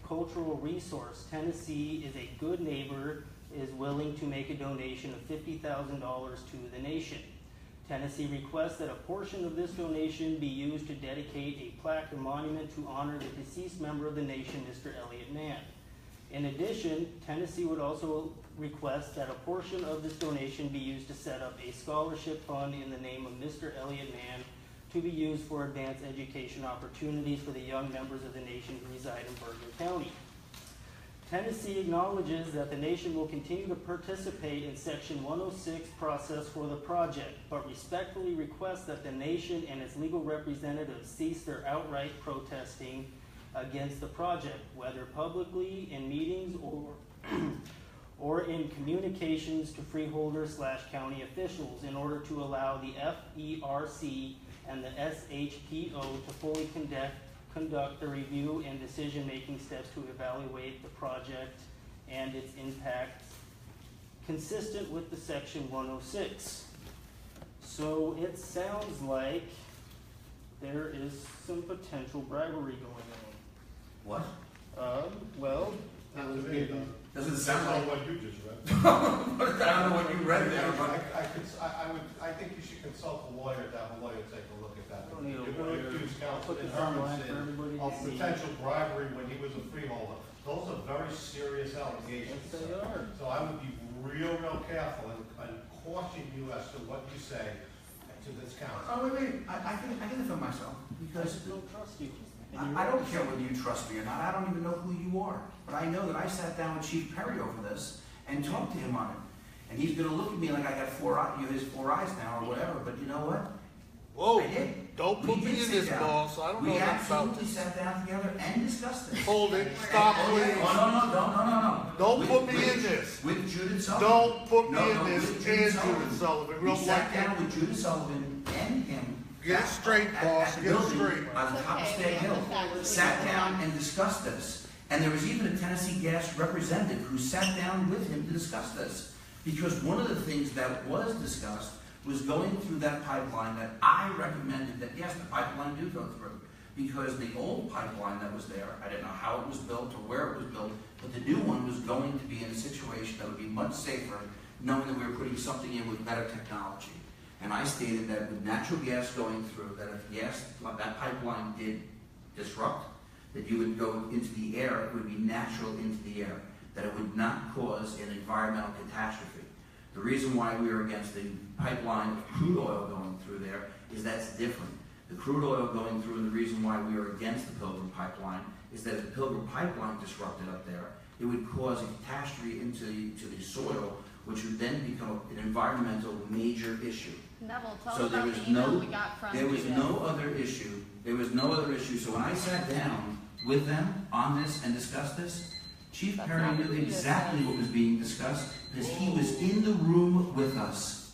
cultural resource, Tennessee is a good neighbor, is willing to make a donation of $50,000 to the nation. Tennessee requests that a portion of this donation be used to dedicate a plaque or monument to honor the deceased member of the nation, Mr. Elliott Mann. In addition, Tennessee would also request that a portion of this donation be used to set up a scholarship fund in the name of Mr. Elliott Mann to be used for advanced education opportunities for the young members of the nation who reside in Bergen County. Tennessee acknowledges that the nation will continue to participate in Section 106 process for the project, but respectfully requests that the nation and its legal representatives cease their outright protesting against the project, whether publicly in meetings or in communications to freeholders/county officials, in order to allow the FERC and the SHPO to fully conduct the review and decision-making steps to evaluate the project and its impacts consistent with the Section 106. So it sounds like there is some potential bribery going on. What? Not to me, though. Doesn't sound like what you just read. I don't know what you read there, but I think you should consult a lawyer to have a lawyer take a look at that. Don't need a You're lawyer. going to accuse Put Councilman this online for everybody Hermanson to of see. potential bribery when he was a freeholder. Those are very serious allegations. Yes, they are. So I would be real careful and caution you as to what you say to this council. Oh, wait. I can defend myself I because just don't trust you. I don't care whether you trust me or not. I don't even know who you are. But I know that I sat down with Chief Perry over this and talked to him on it. And he's going to look at me like I got his 4 eyes now or whatever. But you know what? Whoa! I did. Don't put me in this, boss. I don't know nothing about We absolutely this. sat down together and discussed this. Hold it. Stop, Oh, please. no. Don't put me in this. With Judith Sullivan. Don't put me No, in this with and Judith Sullivan. We We don't sat like down that. with Judith Sullivan and him. Get it straight, at- boss. at the Get it building straight. On the top of Stag Hill. Sat down and discussed this. And there was even a Tennessee Gas representative who sat down with him to discuss this. Because one of the things that was discussed was going through that pipeline that I recommended that, yes, the pipeline do go through. Because the old pipeline that was there, I didn't know how it was built or where it was built, but the new one was going to be in a situation that would be much safer, knowing that we were putting something in with better technology. And I stated that with natural gas going through, that if gas, that pipeline did disrupt, that you would go into the air, it would be natural into the air, that it would not cause an environmental catastrophe. The reason why we are against the pipeline of crude oil going through there is that's different. The crude oil going through, and the reason why we are against the Pilgrim pipeline is that if the Pilgrim pipeline disrupted up there, it would cause a catastrophe into the soil, which would then become an environmental major issue. Neville, tell So us there about was the email no, we got from there was Judith. no other issue. There was no other issue. So when I sat down with them on this and discussed this, Chief That's Perry not knew what Judith exactly said. what was being discussed because he was in the room with us.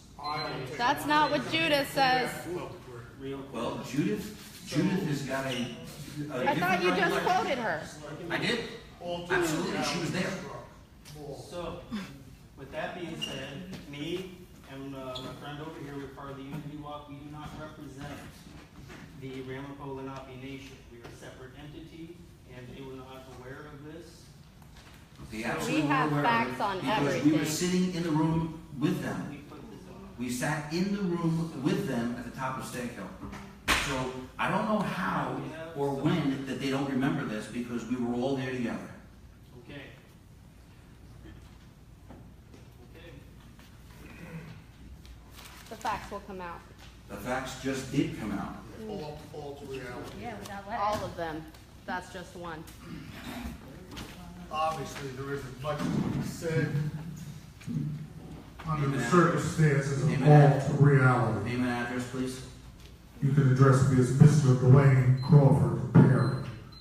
That's not what Judith says. Real quick. Well, Judith has got a I thought you just quoted her. I did. Absolutely, she was there. So, with that being said, me and my friend over here, we're part of the Unity Walk. We do not represent the Ramapo-Lenape Nation. We are a separate entity, and they were not aware of this. They absolutely were have aware of facts it on because we everything. were sitting in the room with them. We put this on. We sat in the room with them at the top of Stag Hill. So I don't know how or when that they don't remember this because we were all there together. Okay. Okay. The facts will come out. The facts just did come out. False reality. Yeah, without All of them. That's just one. Obviously, there isn't much to be said under the Amen. circumstances of Amen. false reality. Name and address, please. You can address me as Mr. Dwayne Crawford Perry,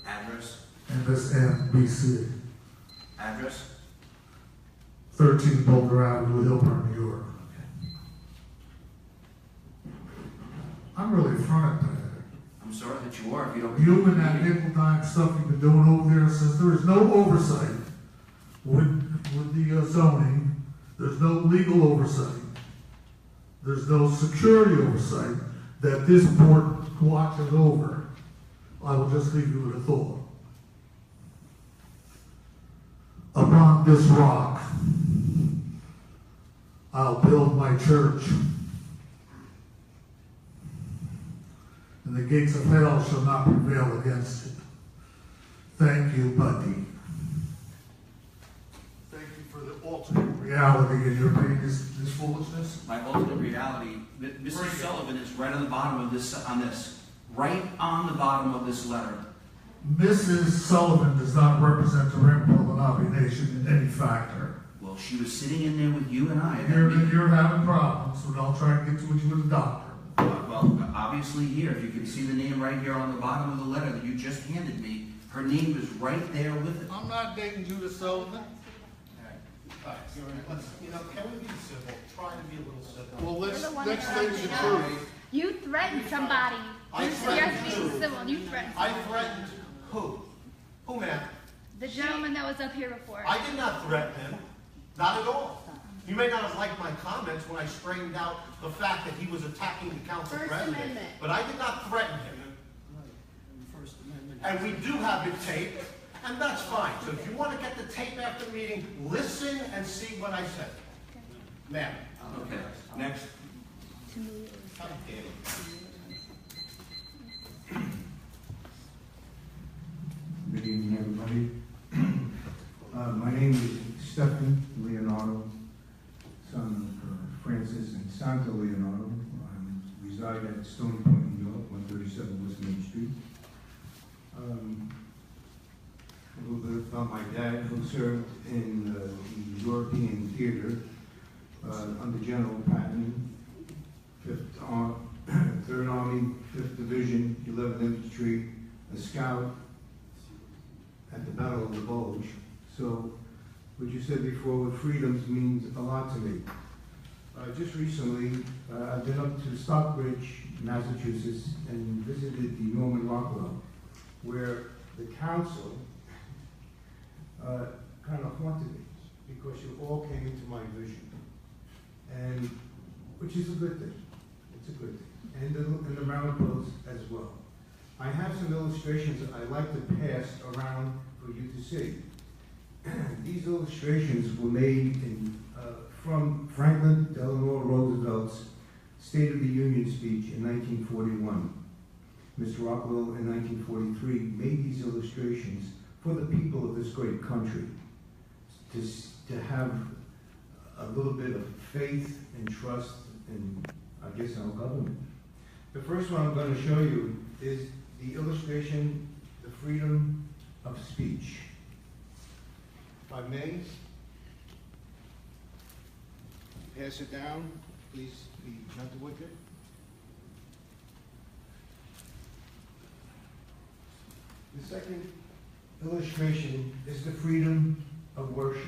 Address. MSNBC, Address. 13 Boulder Avenue, Hillburn, New York. I'm really affronted by that. I'm sorry that you are. If you don't. You and that nickel dime stuff you've been doing over there since there is no oversight with the zoning. There's no legal oversight. There's no security oversight that this board watches over. I will just leave you with a thought. Upon this rock, I'll build my church. And the gates of hell shall not prevail against it. Thank you, buddy. Thank you for the ultimate reality in your opinion, this foolishness. My ultimate reality, Mrs. Sullivan is right on the bottom of this, right on the bottom of this letter. Mrs. Sullivan does not represent the Ramapo-Lenape Nation in any factor. Well, she was sitting in there with you and I. at that meeting. You're having problems, so don't try to get to you with a doctor. Well, obviously here, if you can see the name right here on the bottom of the letter that you just handed me, her name is right there with it. I'm not dating Judith Sullivan. Can we be civil? Try to be a little civil. Well, let's state the truth. You threatened somebody. I You threatened have to who? be civil. You threatened I somebody. threatened who? Who, ma'am? The gentleman that was up here before. I did not threaten him. Not at all. You may not have liked my comments when I straightened out the fact that he was attacking the council First president. Amendment. But I did not threaten him. First Amendment. And we do have it taped, and that's fine. So if you want to get the tape after the meeting, listen and see what I said. Ma'am. Okay, next. Good evening, everybody. My name is Stephen Leonardo, son of Francis and Santa Leonardo. I reside at Stony Point, New York, 137 West Main Street. A little bit about my dad, who served in the European theater under General Patton, 3rd Army, 5th Division. you said before with freedoms means a lot to me. Just recently, I've been up to Stockbridge, Massachusetts, and visited the Norman Rockwell, where the council kind of haunted me because you all came into my vision, and which is a good thing. It's a good thing, and the Mariposa as well. I have some illustrations that I'd like to pass around for you to see. These illustrations were made from Franklin Delano Roosevelt's State of the Union speech in 1941. Mr. Rockwell in 1943 made these illustrations for the people of this great country to have a little bit of faith and trust in, I guess, our government. The first one I'm going to show you is the illustration, the freedom of speech. If I may, pass it down. Please be gentle with it. The second illustration is the freedom of worship.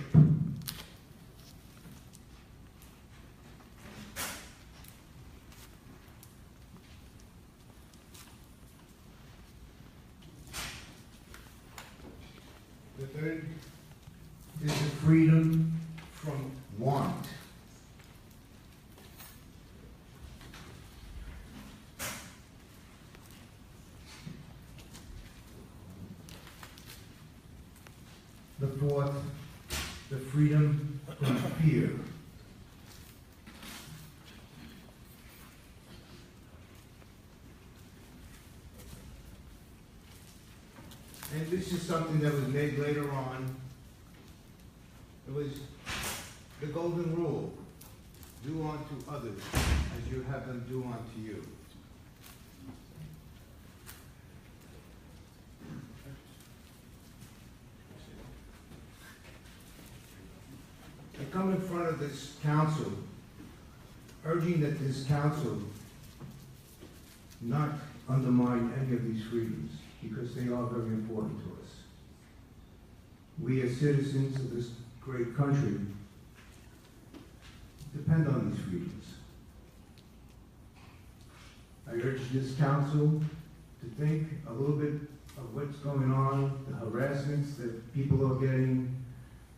The third is the freedom from want. The fourth, the freedom from fear. And this is something that was made later on. It was the golden rule. Do unto others as you have them do unto you. I come in front of this council, urging that this council not undermine any of these freedoms, because they are very important to us. We as citizens of this great country depend on these freedoms. I urge this council to think a little bit of what's going on, the harassments that people are getting,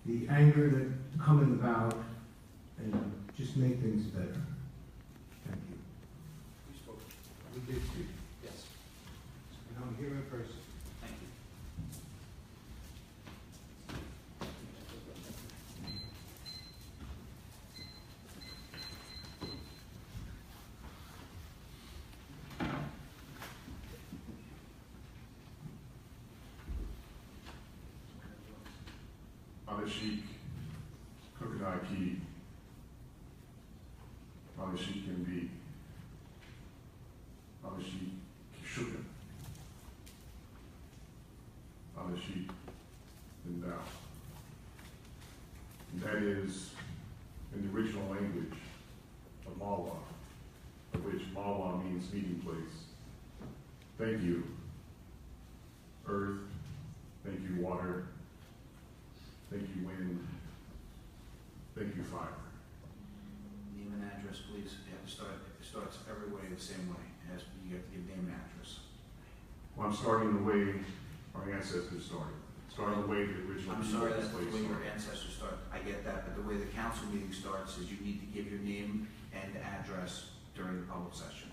the anger that's coming about, and just make things better. Thank you. You spoke. We did speak. Yes. And I'm here in person. Thank you. Sheikh, Coconut Key, Sheikh MB, Sheikh Kishuka, Sheikh Lindau. And that is in the original language of Mahwah, of which Mahwah means meeting place. Thank you, earth. Thank you, water. Thank you, wind. Thank you, fire. Name and address, please. You have to start. It starts every way the same way. You have to give name and address. Well, I'm starting the way our ancestors started. Starting the way the original. I'm sorry, that's the place way your started. ancestors start. I get that, but the way the council meeting starts is you need to give your name and address during the public session.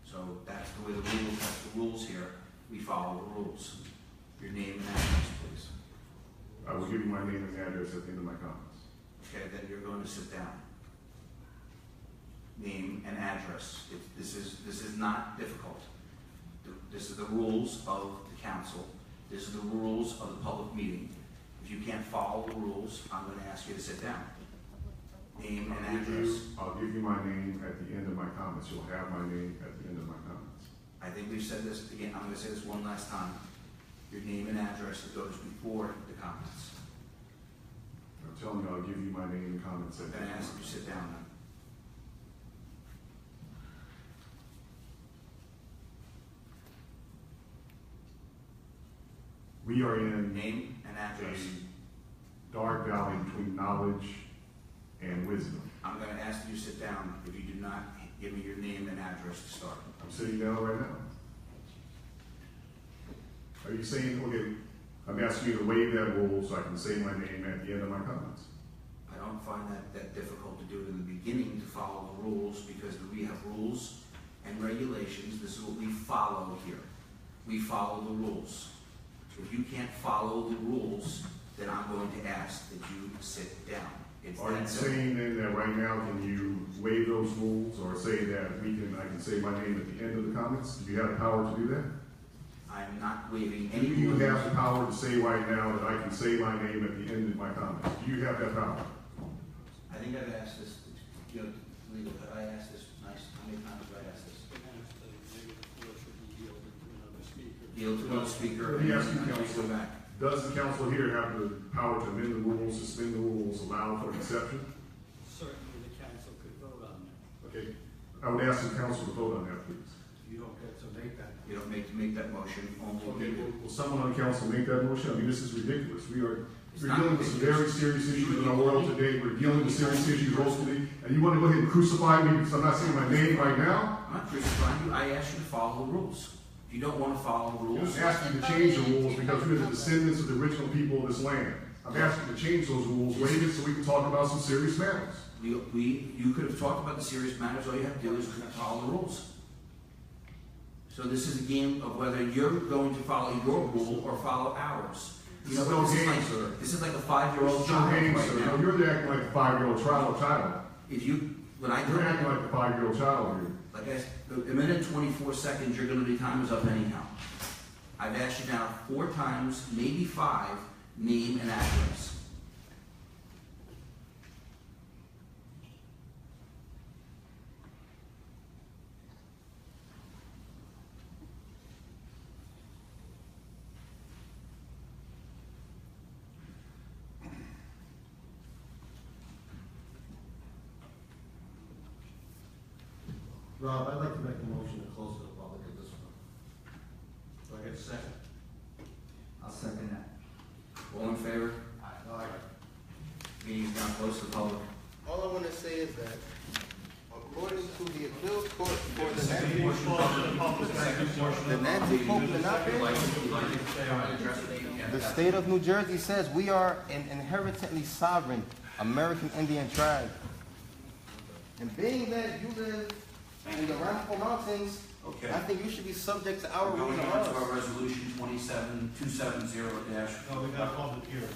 So that's the way that's the rules here. We follow the rules. Your name and address, please. I will give you my name and address at the end of my comments. Okay, then you're going to sit down. Name and address. This is not difficult. This is the rules of the council. This is the rules of the public meeting. If you can't follow the rules, I'm going to ask you to sit down. Name and address. I'll give you my name at the end of my comments. You'll have my name at the end of my comments. I think we've said this again. I'm going to say this one last time. Your name and address that goes before the comments. I'm telling you, I'll give you my name and comments at the I'm end. going to ask you to sit down then. We are in Name and address. dark valley between knowledge and wisdom. I'm going to ask you to sit down if you do not give me your name and address to start. I'm sitting down right now. Are you saying, okay, I'm asking you to waive that rule so I can say my name at the end of my comments? I don't find that difficult to do it in the beginning to follow the rules because we have rules and regulations. This is what we follow here. We follow the rules. If you can't follow the rules, then I'm going to ask that you sit down. Are you saying then that right now can you waive those rules or say that I can say my name at the end of the comments? Do you have the power to do that? I'm not waiving Do any you rules. have the power to say right now that I can say my name at the end of my comments? Do you have that power? I think I've asked this, legal, have I asked this nice, how many times have I asked this? Maybe the floor should be yielded to another speaker. Yield to another speaker. Let me ask you, and then counsel. go back. Does the council here have the power to amend the rules, suspend the rules, allow for exception? Certainly the council could vote on that. Okay, I would ask the council to vote on that, please. You don't get to make that. You don't make that motion, only Okay, we do. will someone on council make that motion? I mean, this is ridiculous. We're It's not dealing with some very ridiculous. serious issues in our world today. We're dealing with serious issues locally, and you want to go ahead and crucify me because I'm not saying my name right now? I'm not crucifying you, I asked you to follow the rules. If you don't want to follow the I'm rules, just asking you to change the rules because we're the descendants of the original people of this land. I'm asking you to change those rules, waive it so we can talk about some serious matters. you could have talked about the serious matters, all you have to do is follow the rules. So this is a game of whether you're going to follow your rule or follow ours. This is no game, sir. This is like a 5-year-old This is no child game, right sir. now. No, you're acting like a 5-year-old child. When I You're acting like a 5-year-old child here. like a minute and 24 seconds, you're going to be time is up anyhow. I've asked you now 4 times, maybe 5, name and address. Rob, I'd like to make a motion to close to the public at this one. Do I get a second? I'll second that. All in favor? Aye. Meeting is now closed to the public. All I want to say is that according to the appeals court for the Nancy Pope the state of New Jersey says we are an inherently sovereign American Indian tribe. And being that you live in the Ramapo Mountains, Okay. I think you should be subject to our We're rules going and on to laws. our resolution 27270-. No, we got a public hearing.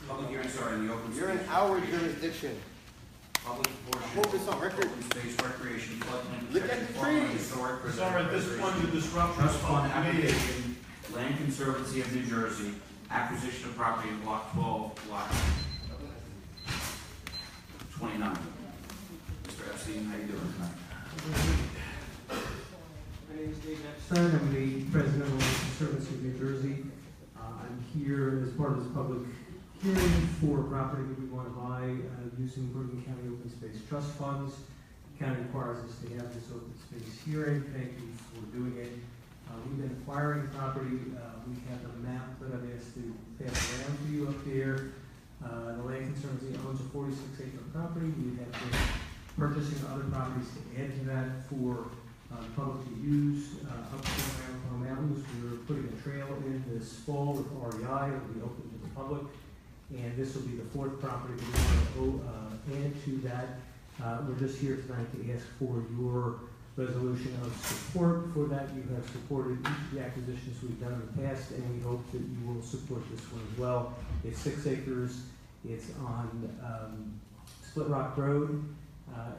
Public hearing, sorry, in the open You're in space. our jurisdiction. Public portion. Hold this on record. Open space recreation, floodplain Look at protection, the farmland, trees. historic Sorry, at this point, the disruption Trust is fund public meeting. application, Land Conservancy of New Jersey, acquisition of property in block 12, lot 29. Mr. Epstein, how you doing tonight? My name is Dave Epstein. I'm the president of the Land Conservancy of New Jersey. I'm here as part of this public hearing for a property that we want to buy using Bergen County Open Space Trust Funds. The county requires us to have this open space hearing. Thank you for doing it. We've been acquiring property. We have a map that I've asked to pass around to you up here. The Land Conservancy owns a 46-acre property. We have been purchasing other properties to add to that for public to use up to the mountains. We're putting a trail in this fall with REI. It'll be open to the public. And this will be the 4th property that we want to add to that. We're just here tonight to ask for your resolution of support for that. You have supported each of the acquisitions we've done in the past, and we hope that you will support this one as well. It's 6 acres. It's on Split Rock Road.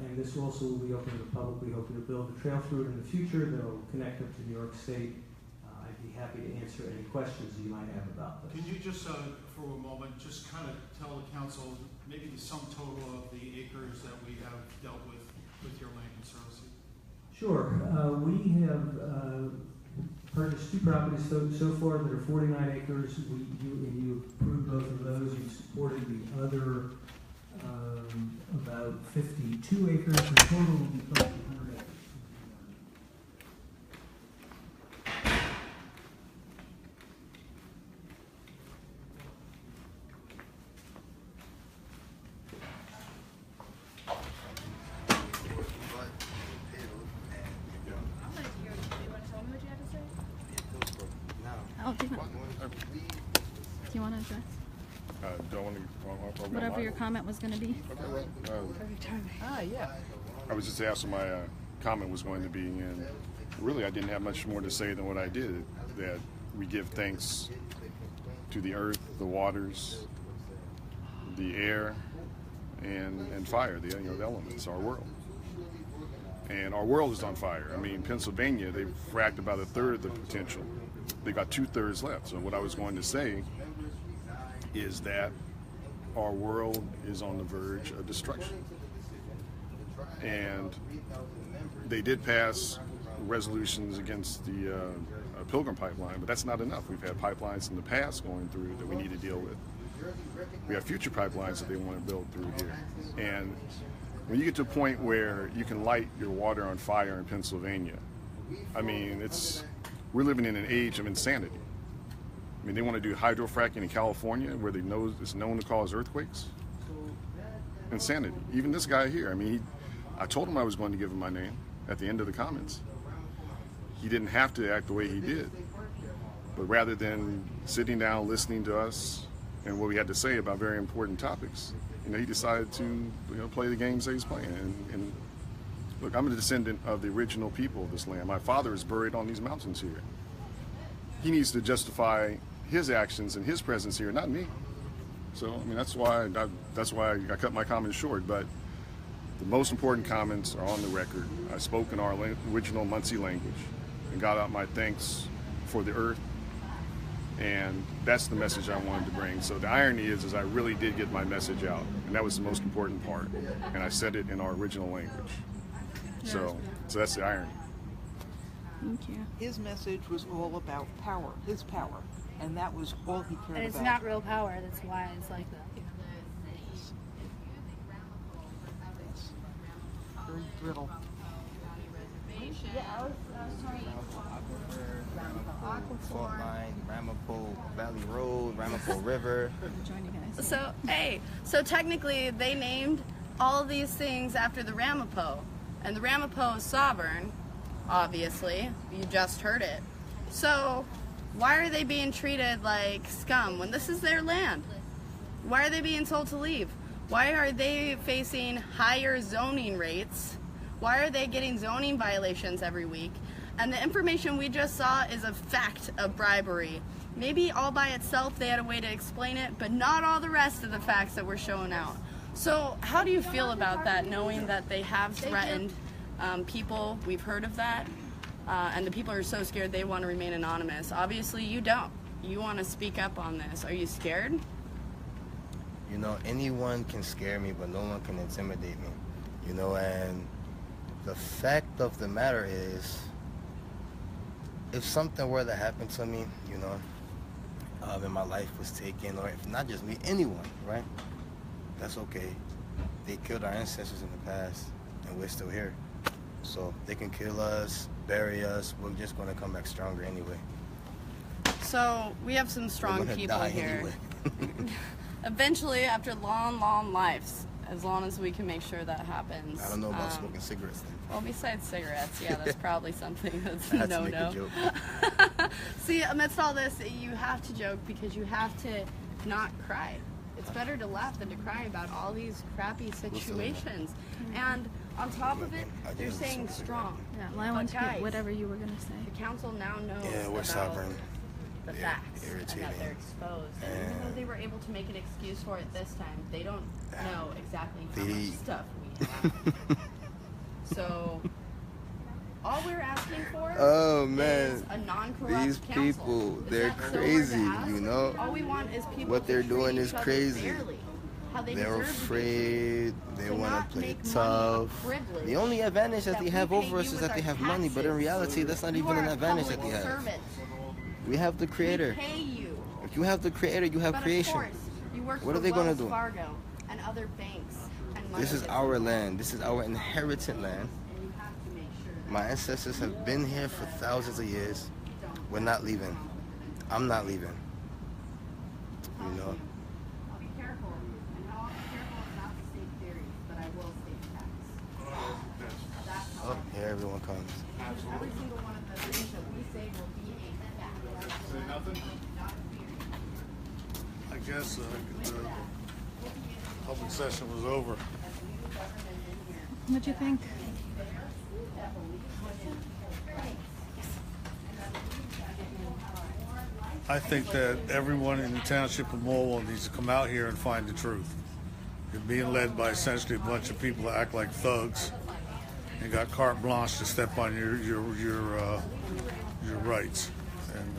And this also will be open to the public. We hope to build a trail through it in the future that will connect up to New York State. I'd be happy to answer any questions you might have about this. Can you just, for a moment, just kind of tell the council maybe the sum total of the acres that we have dealt with your Land Conservancy? Sure. We have purchased 2 properties so far that are 49 acres. You approved both of those. You supported the other about 52 acres. In total, will be close to 100 acres. Oh, do you want to address? Do I want to Whatever your comment was going to be. Okay, well, Yeah. I was just asking my comment was going to be, and really I didn't have much more to say than what I did, that we give thanks to the earth, the waters, the air, and fire, the elements, our world. And our world is on fire. I mean, Pennsylvania, they've fracked about a third of the potential. They got 2/3 left. So what I was going to say is that our world is on the verge of destruction. And they did pass resolutions against the Pilgrim pipeline, but that's not enough. We've had pipelines in the past going through that we need to deal with. We have future pipelines that they want to build through here. And when you get to a point where you can light your water on fire in Pennsylvania, I mean, we're living in an age of insanity. I mean, they want to do hydrofracking in California where it's known to cause earthquakes. Insanity. Even this guy here, I mean, I told him I was going to give him my name at the end of the comments. He didn't have to act the way he did. But rather than sitting down, listening to us and what we had to say about very important topics, he decided to play the games that he's playing. And look, I'm a descendant of the original people of this land. My father is buried on these mountains here. He needs to justify his actions and his presence here, not me. So, I mean, that's why I cut my comments short. But the most important comments are on the record. I spoke in our original Muncie language and got out my thanks for the earth. And that's the message I wanted to bring. So the irony is I really did get my message out, and that was the most important part. And I said it in our original language. So that's the irony. Thank you. His message was all about power, his power, and that was all he cared about. And it's not real power, that's why it's like that. Very brittle. Yeah, I was Fault Line, Ramapo Valley Road, Ramapo River. So technically they named all of these things after the Ramapo. And the Ramapo is sovereign, obviously. You just heard it. So why are they being treated like scum when this is their land? Why are they being told to leave? Why are they facing higher zoning rates? Why are they getting zoning violations every week? And the information we just saw is a fact of bribery. Maybe all by itself they had a way to explain it, but not all the rest of the facts that were shown out. So how do you feel about that, knowing that they have threatened people? We've heard of that. And the people are so scared they want to remain anonymous. Obviously you don't. You want to speak up on this. Are you scared? Anyone can scare me, but no one can intimidate me. And the fact of the matter is, if something were to happen to me, and my life was taken, or if not just me, anyone, right? That's okay. They killed our ancestors in the past, and we're still here. So they can kill us, bury us, we're just gonna come back stronger anyway. So we have some strong people here. Anyway. Eventually, after long lives, as long as we can make sure that happens. I don't know about smoking cigarettes then. Well, besides cigarettes, yeah, that's probably something that's I no. had to make a joke. See, amidst all this, you have to joke because you have to not cry. It's better to laugh than to cry about all these crappy situations. And on top of it, they're saying strong. Yeah, well, I want to get whatever you were going to say. The council now knows we're about sovereign. the facts irritating. and that they're exposed. And even though they were able to make an excuse for it this time, they don't know exactly how much stuff we have. So all we're asking for is a non-corrupt these council. people, Is they're that so hard to crazy, ask? All we want is people what they're to doing treat is each other crazy. fairly, how they They're deserve to be afraid, they To want not to play make money a tough. privilege The only advantage that that they we have pay over us you is with that they our have money, but in taxes. reality that's not You even are an a advantage that public they have. servant. We have the creator. We pay you. If you have the creator, you have But creation. Of course, you work What for are they Wells gonna do? Fargo and other banks. And money This is gets our involved. land. This is our inherited land. And you have to make sure that My ancestors have been here for thousands of years. We're not leaving. I'm not leaving. I'll be careful, and I'll be careful not to state theories, but I will state facts. That's how Oh, here everyone comes. every single one of the things that we say will be a fact. I guess the public session was over. What'd you think? I think that everyone in the township of Mahwah needs to come out here and find the truth. You're being led by essentially a bunch of people that act like thugs and got carte blanche to step on your rights. And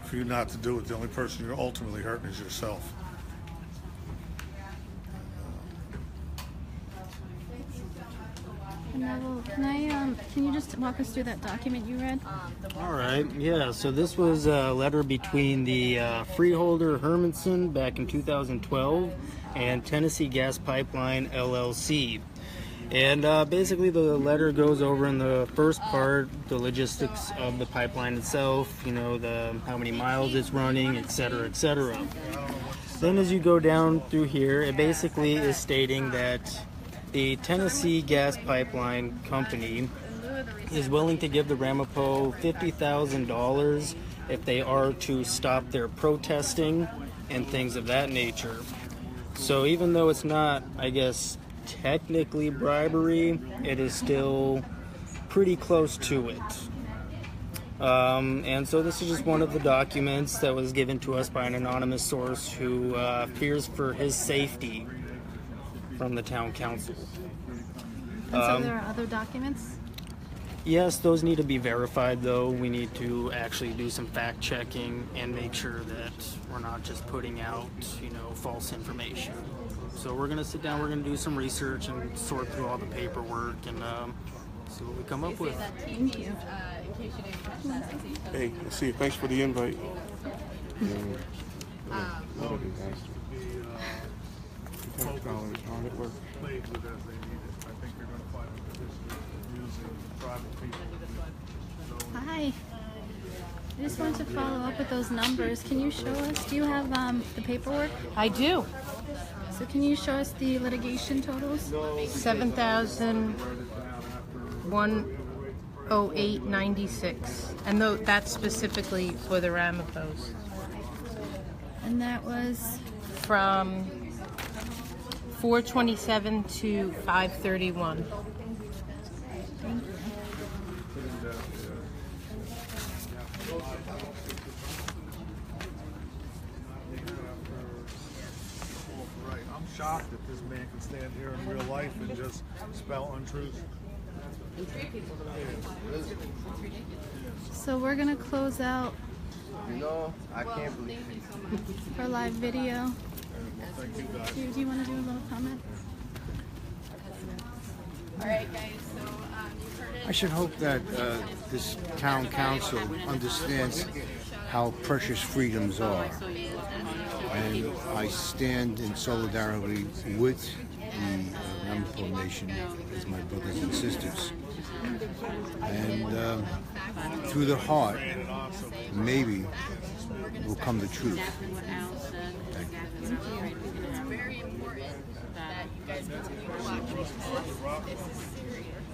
for you not to do it, the only person you're ultimately hurting is yourself. Neville, can you just walk us through that document you read? All right, yeah, so this was a letter between the freeholder Hermanson back in 2012 and Tennessee Gas Pipeline LLC. And basically the letter goes over in the first part the logistics of the pipeline itself, you know, how many miles it's running, etc., etc. Then as you go down through here, it basically is stating that the Tennessee Gas Pipeline Company is willing to give the Ramapo $50,000 if they are to stop their protesting and things of that nature. So even though it's not, I guess, technically bribery, it is still pretty close to it. And so this is just one of the documents that was given to us by an anonymous source who fears for his safety from the town council. And so there are other documents? Yes, those need to be verified though. We need to actually do some fact checking and make sure that we're not just putting out, you know, false information. So we're going to sit down, we're going to do some research and sort through all the paperwork and see what we come up with. Thank you. Hey, let's see. Thanks for the invite. Played with as they need it. I think you're going to find a position using tribal people. Hi. I just wanted to follow up with those numbers. Can you show us? Do you have the paperwork? I do. So can you show us the litigation totals? 7,108.96, and that's specifically for the Ramapos. And that was From 4/27 to 5/31. Thank you. Right. I'm shocked that this man can stand here in real life and just spell untruths. So we're gonna close out You know, I can't believe it. for live video. Thank you guys. Do you want to do a little comment? All right, guys, so you've heard it. I should hope that this town council understands how precious freedoms are. And I stand in solidarity with the Ramapo Nation as my brothers and sisters. And through the heart, maybe will come the truth. Thank you. It's very important that you guys continue to watch because this is serious.